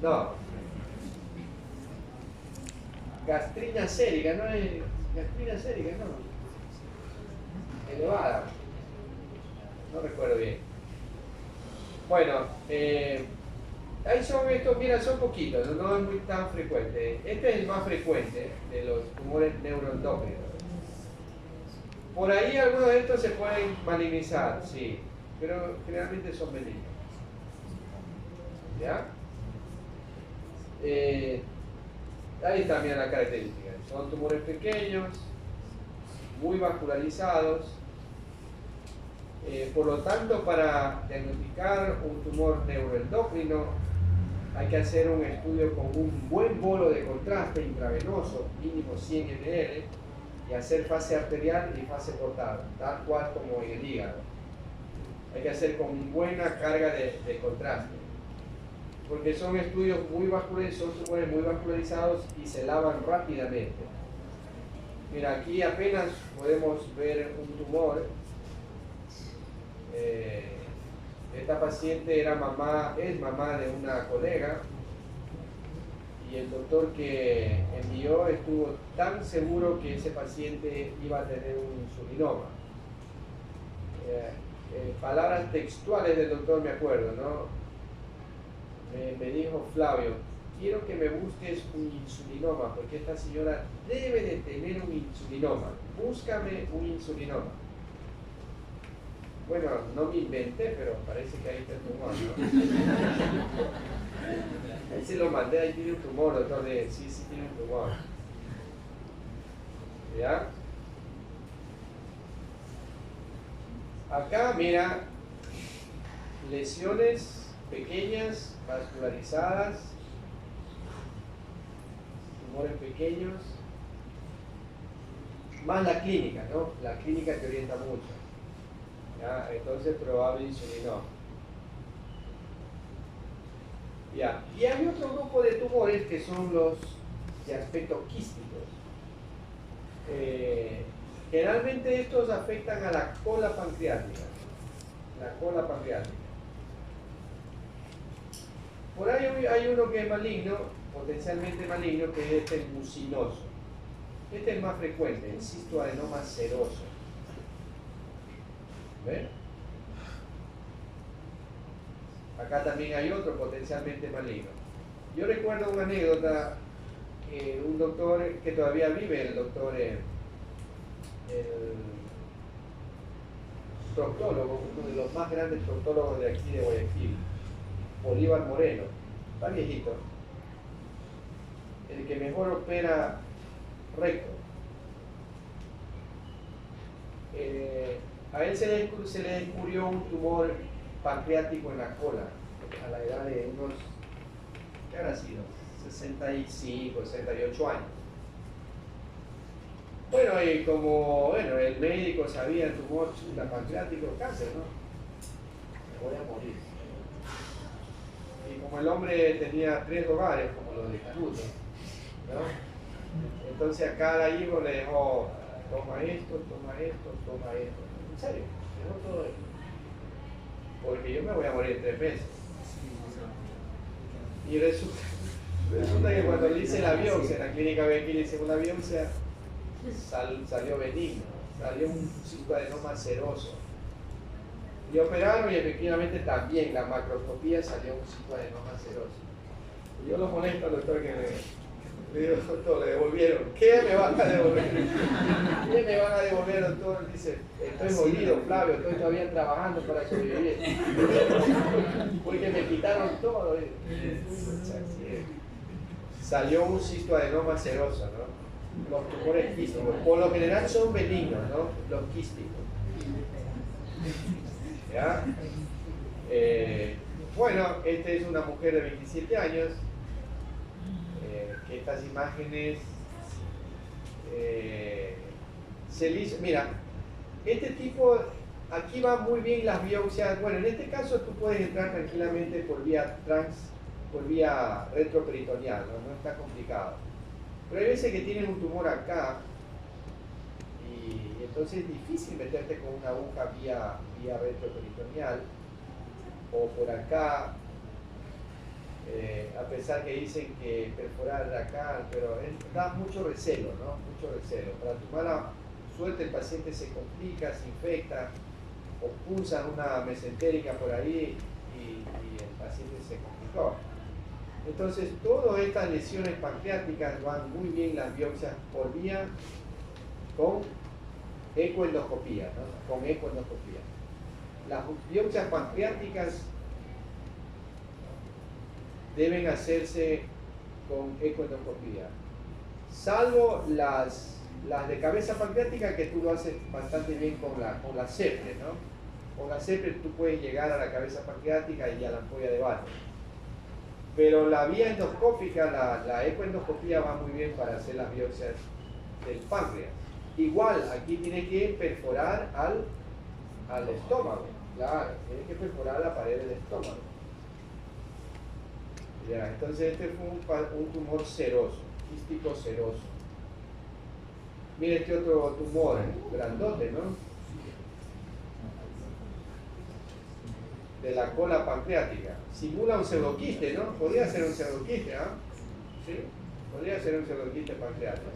A: No. Gastrina sérica, no es. Gastrina sérica, no. Elevada. No recuerdo bien. Bueno, ahí son estos, mira, son poquitos, no es muy tan frecuente. Este es el más frecuente de los tumores neuroendocrinos. Por ahí algunos de estos se pueden malignizar, sí, pero generalmente son benignos. ¿Ya? Ahí está, mira la característica. Son tumores pequeños, muy vascularizados. Por lo tanto, para diagnosticar un tumor neuroendocrino hay que hacer un estudio con un buen bolo de contraste intravenoso, mínimo 100 ml, y hacer fase arterial y fase portal, tal cual como en el hígado. Hay que hacer con buena carga de contraste, porque son estudios muy vascularizados, son tumores muy vascularizados y se lavan rápidamente. Mira, aquí apenas podemos ver un tumor. Esta paciente era es mamá de una colega, y el doctor que envió estuvo tan seguro que ese paciente iba a tener un insulinoma. Palabras textuales del doctor me acuerdo, ¿no? Me dijo: Flavio, quiero que me busques un insulinoma, porque esta señora debe de tener un insulinoma, búscame un insulinoma. Bueno, no me inventé, pero parece que ahí está el tumor, ¿no? Ahí se lo mandé, ahí tiene un tumor, doctor. Sí, tiene un tumor. ¿Ya? Acá, mira, lesiones pequeñas, vascularizadas, tumores pequeños, más la clínica, ¿no? La clínica te orienta mucho. ¿Ya? Entonces, probable insulinoma. Ya. Y hay otro grupo de tumores que son los de aspecto quísticos. Generalmente estos afectan a la cola pancreática. La cola pancreática. Por ahí hay uno que es maligno, potencialmente maligno, que es el mucinoso. Este es el más frecuente, el cistoadenoma seroso. ¿Ven? Acá también hay otro potencialmente maligno. Yo recuerdo una anécdota, un doctor que todavía vive, el doctor, el proctólogo, uno de los más grandes proctólogos de aquí de Guayaquil, Bolívar Moreno, está viejito, el que mejor opera recto. A él se le descubrió un tumor pancreático en la cola a la edad de unos, ¿qué habrá sido? 65, 68 años. Bueno, y como el médico sabía el tumor pancreático, cáncer, ¿no? Me voy a morir. Y como el hombre tenía 3 hogares, como los de Canuto, ¿no? Entonces a cada hijo le dejó, toma esto, toma esto, toma esto. En serio, dejó todo esto. Porque yo me voy a morir en 3 meses. Y resulta que cuando le hice la biopsia, en la clínica Guayaquil le hice una biopsia, salió benigno, salió un cistoadenoma seroso. Y operaron y efectivamente también la macroscopía salió un cistoadenoma seroso. Y yo lo molesto al doctor que le digo, doctor, le devolvieron. ¿Qué me van a devolver? ¿Qué me van a devolver, doctor? Dice, estoy jodido, Flavio, estoy todavía trabajando para sobrevivir. Porque me quitaron todo. Salió un cistoadenoma seroso, ¿no? Los tumores quísticos, por lo general son benignos, ¿no? Los quísticos. ¿Ya? Bueno, esta es una mujer de 27 años. Que estas imágenes se le hizo, mira, este tipo, aquí van muy bien las biopsias. Bueno, en este caso tú puedes entrar tranquilamente por vía retroperitoneal, ¿no? No está complicado. Pero hay veces que tienen un tumor acá y entonces es difícil meterte con una aguja vía retroperitoneal o por acá, a pesar que dicen que perforar de acá, pero da mucho recelo, ¿no? Mucho recelo. Para tu mala suerte el paciente se complica, se infecta o pulsan una mesentérica por ahí y el paciente se complicó. Entonces, todas estas lesiones pancreáticas van muy bien las biopsias por vía con ecoendoscopía, ¿no? Con ecoendoscopía. Las biopsias pancreáticas deben hacerse con ecoendoscopía, salvo las de cabeza pancreática, que tú lo haces bastante bien con la CEPRE, ¿no? Con la CEPRE tú puedes llegar a la cabeza pancreática y a la ampolla de Batten. Pero la vía endoscópica, la ecoendoscopía va muy bien para hacer las biopsias del páncreas. Igual, aquí tiene que perforar al estómago. Claro, tiene que perforar la pared del estómago. Ya, entonces este fue un tumor seroso, quístico seroso. Mira este otro tumor, grandote, ¿no? De la cola pancreática. Simula un pseudoquiste, ¿no? Podría ser un pseudoquiste, ¿ah? ¿Sí? Podría ser un pseudoquiste pancreático.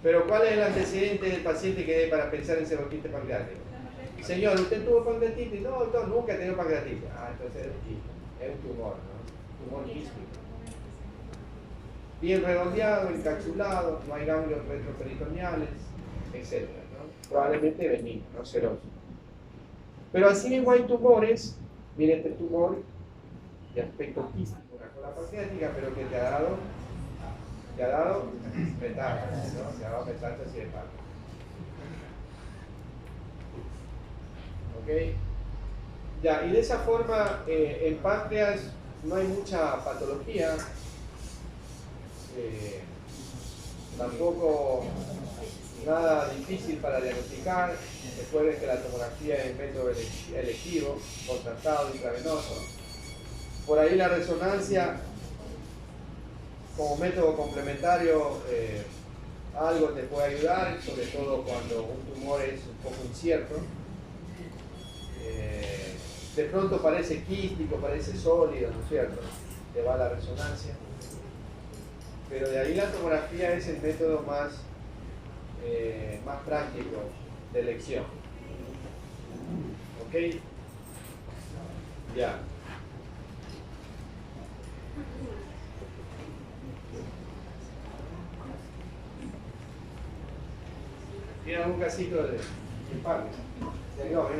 A: Pero ¿cuál es el antecedente del paciente que dé para pensar en pseudoquiste pancreático? Señor, ¿usted tuvo pancreatitis? No, doctor, nunca he tenido pancreatitis. Ah, entonces es un quiste, es un tumor, ¿no? Tumor quístico. Bien redondeado, encapsulado, no hay ganglios retroperitoneales, etc., ¿no? Probablemente benigno, no seroso. Pero así mismo hay tumores, mire este tumor de aspecto quístico, una cola pancreática, pero que te ha dado metástasis, ¿no? Te ha dado metástasis de páncreas. ¿Ok? Ya, y de esa forma, en páncreas no hay mucha patología, tampoco nada difícil para diagnosticar. Recuerden que la tomografía es método electivo, contrastado, intravenoso. Por ahí la resonancia como método complementario algo te puede ayudar, sobre todo cuando un tumor es un poco incierto. De pronto parece quístico, parece sólido, ¿no es cierto? Te va la resonancia. Pero de ahí la tomografía es el método más práctico de elección. ¿Ok? Ya. ¿Tiene algún casito de parque? De abdomen,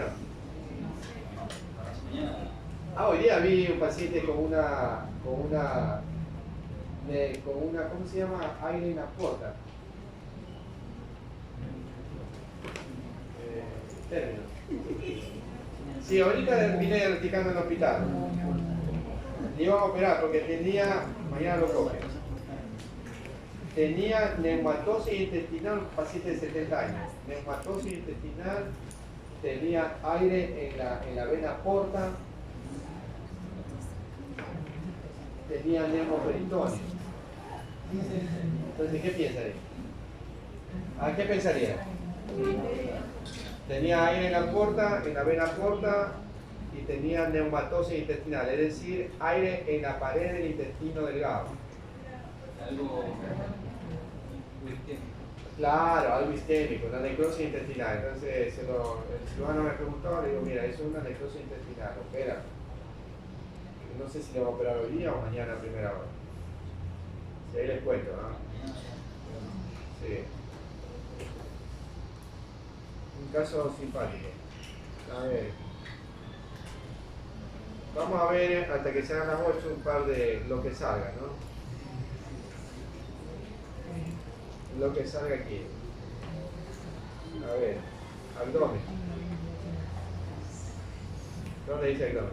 A: ¿no? Hoy día vi un paciente con una, ¿cómo se llama? Aire en la puerta. Término. Sí, ahorita vine diagnosticando en el hospital. Le iban a operar porque tenía, mañana lo coge. Tenía neumatosis intestinal, un paciente de 70 años. Neumatosis intestinal, tenía aire en la vena porta, tenía neumoperitoneo. Entonces, ¿qué piensaría? ¿A qué pensaría? Tenía aire en la vena porta y tenía neumatosis intestinal, es decir, aire en la pared del intestino delgado.
C: Algo isquémico.
A: Claro, algo isquémico, una necrosis intestinal. Entonces el cirujano me preguntó, le digo, mira, eso es una necrosis intestinal, opera. No sé si le va a operar hoy día o mañana a primera hora. Si ahí les cuento, ¿no? Sí. Un caso simpático. A ver. Vamos a ver hasta que sean las 8 un par de lo que salga, ¿no? Lo que salga aquí. A ver, abdomen. ¿Dónde dice abdomen?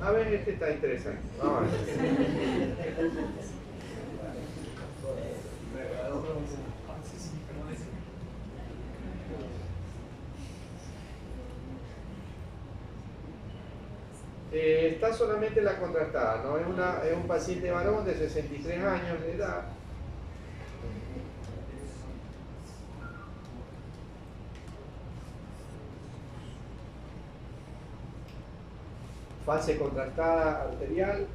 A: A ver, este está interesante. Vamos a ver. Está solamente la contrastada, ¿no? Es un paciente varón de 63 años de edad. Fase contrastada arterial.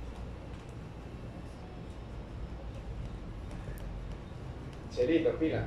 A: Chelito, pila.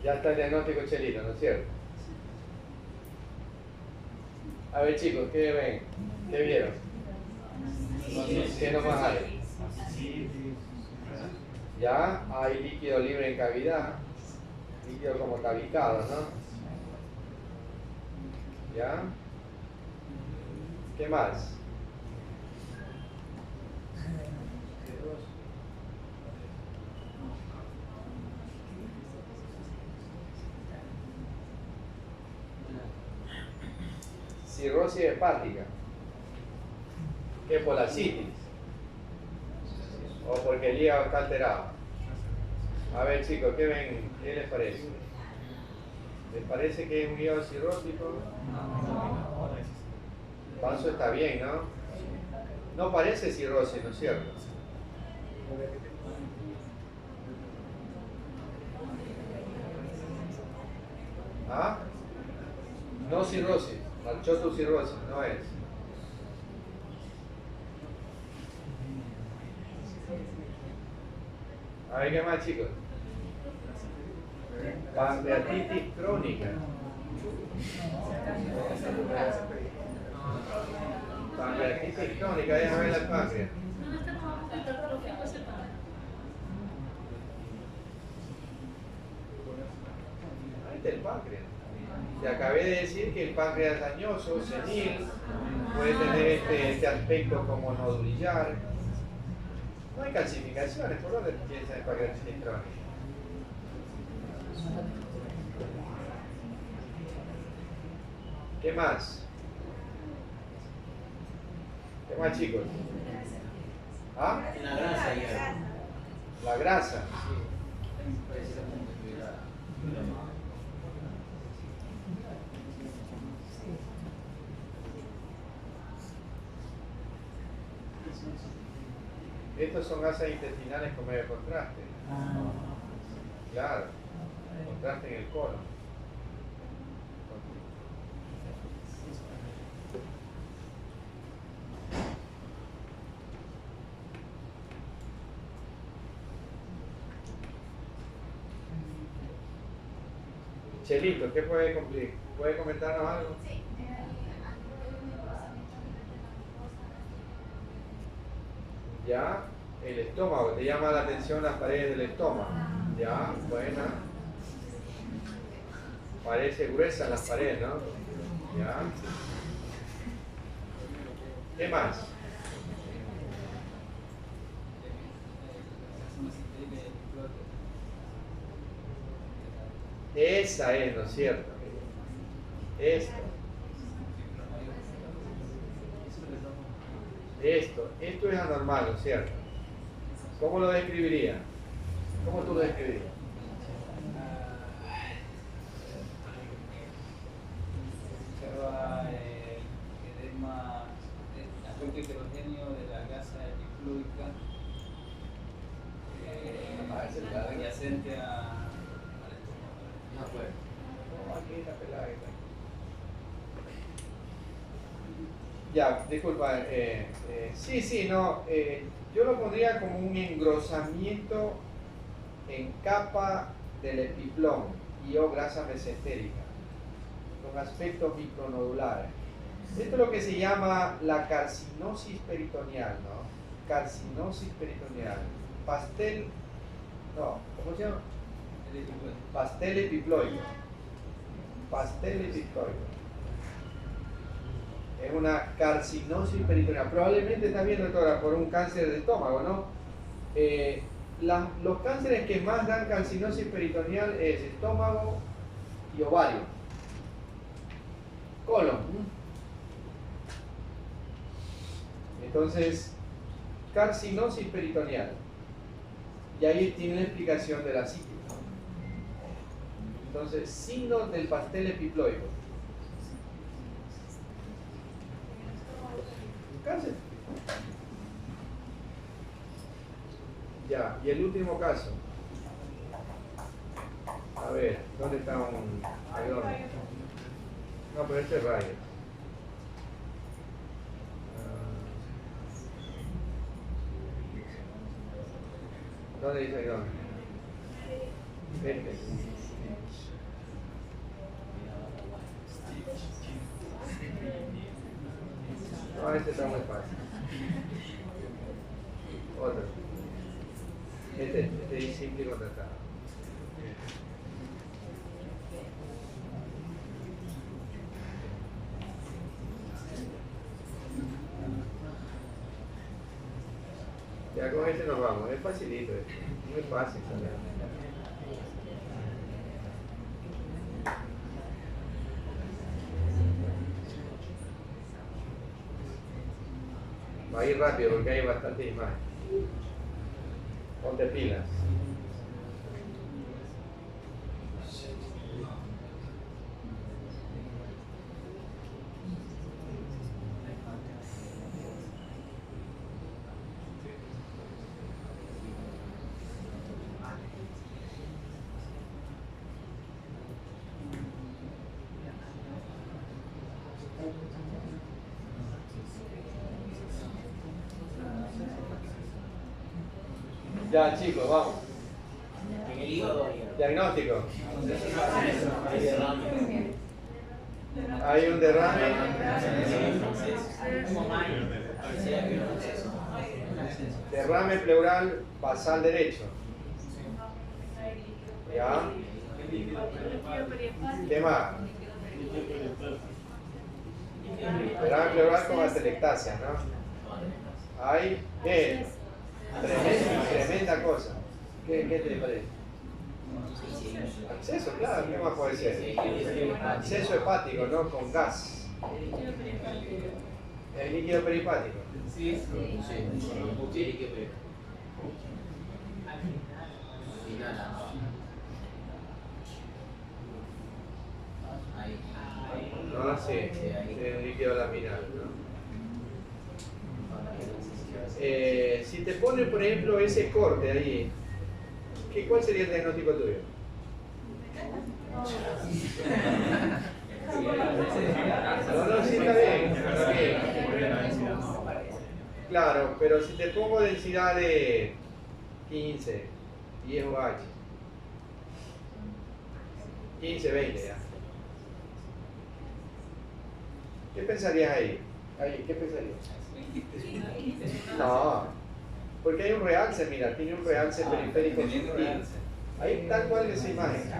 A: Ya está el diagnóstico Chelito, ¿no es cierto? A ver chicos, ¿qué ven? ¿Qué vieron? ¿Qué nomás hay? Ya hay líquido libre en cavidad, líquido como tabicado, ¿no? ¿Ya? ¿Qué más? Cirrosis hepática. ¿Qué? Por la citis. O porque el hígado está alterado. A ver chicos, ¿qué ven? ¿Qué les parece? ¿Les parece que es un hígado cirrótico? El vaso está bien, ¿no? No parece cirrosis, ¿no es cierto? ¿Ah? No cirrosis, marchotocirrosis, no es. A ver, ¿qué más, chicos? Pancreatitis crónica. Pancreatitis crónica, déjame ver la páncreas. Ahí está el páncreas. Te acabé de decir que el páncreas dañoso, senil, puede tener este aspecto como nodulillar. No hay calcificaciones, ¿por dónde piensa el pancreatitis crónica? ¿Qué más? ¿Qué más, chicos? ¿Ah?
C: La grasa ya.
A: La grasa. Estos son gasas intestinales con medio contraste. Claro, contraste en el colon. Chelito, ¿qué puede cumplir? ¿Puede comentarnos algo?
D: Sí,
A: Ya, el estómago, te llama la atención las paredes del estómago. Ya, buena. Parece gruesa las paredes, ¿no? Ya. ¿Qué más? Esa es, ¿no es cierto? Esto es anormal, ¿no es cierto? ¿Cómo lo describiría? ¿Cómo tú lo describirías?
C: Observa edema, aspecto heterogéneo de la gasa epiflúica adyacente al estómago.
A: Aquí está pelada. Ya, disculpa. Sí, no. Yo lo pondría como un engrosamiento en capa del epiplón y o grasa mesentérica, con aspectos micronodulares. Esto es lo que se llama la carcinosis peritoneal, ¿no? Carcinosis peritoneal. ¿Cómo se llama? Pastel epiploico. Pastel epiploico. Es una carcinosis peritoneal. Probablemente estás viendo esto por un cáncer de estómago, ¿no? Los cánceres que más dan carcinosis peritoneal es estómago y ovario. Colon. Entonces, carcinosis peritoneal. Y ahí tiene la explicación de la citis. Entonces, signos del pastel epiploico. Cáncer. Ya, y el último caso. A ver, ¿dónde está un... Perdón. No, pero este es rayo. ¿Dónde dice ahí dónde? Este. No, este está muy fácil. Otro. Este es simple y contrastado. Ya con este nos vamos. Es facilito esto. Muy fácil también. Va a ir rápido porque hay bastante imagen. Ponte pilas. Ya chicos, vamos. Diagnóstico. Hay un derrame. Derrame pleural basal derecho. ¿Ya? ¿Qué más? Derrame pleural con atelectasia, ¿no? Hay tremenda cosa. ¿Qué te parece? Acceso, claro, ¿qué más puede ser? Acceso hepático, ¿no? Con gas. El líquido peripático.
C: Sí.
A: No, sí, el líquido laminar, ¿no? Si te pone, por ejemplo, ese corte ahí, ¿cuál sería el diagnóstico tuyo? No, sí, está bien, está bien. Claro, pero si te pongo densidad de 15, 10 OH, 15, 20 ya. ¿Qué pensarías ahí? ¿Qué pensarías? No, porque hay un realce, mira, tiene un realce periférico sutil. Ahí tal cual es esa imagen.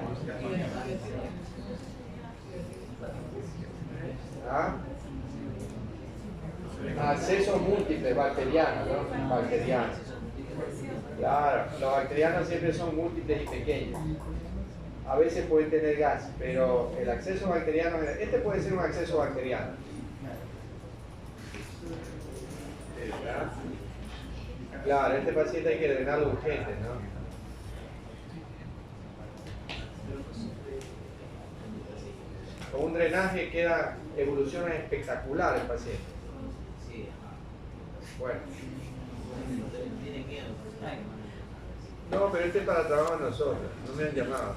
A: ¿Ah? Acceso múltiple, bacteriano, ¿no? Bacteriano. Claro, los bacterianos siempre son múltiples y pequeños. A veces pueden tener gas, pero el acceso bacteriano, este puede ser un acceso bacteriano. Claro, este paciente hay que drenarlo urgente, ¿no? Con un drenaje evoluciona espectacular el paciente. Bueno. No, pero este es para trabajar nosotros, no me han llamado.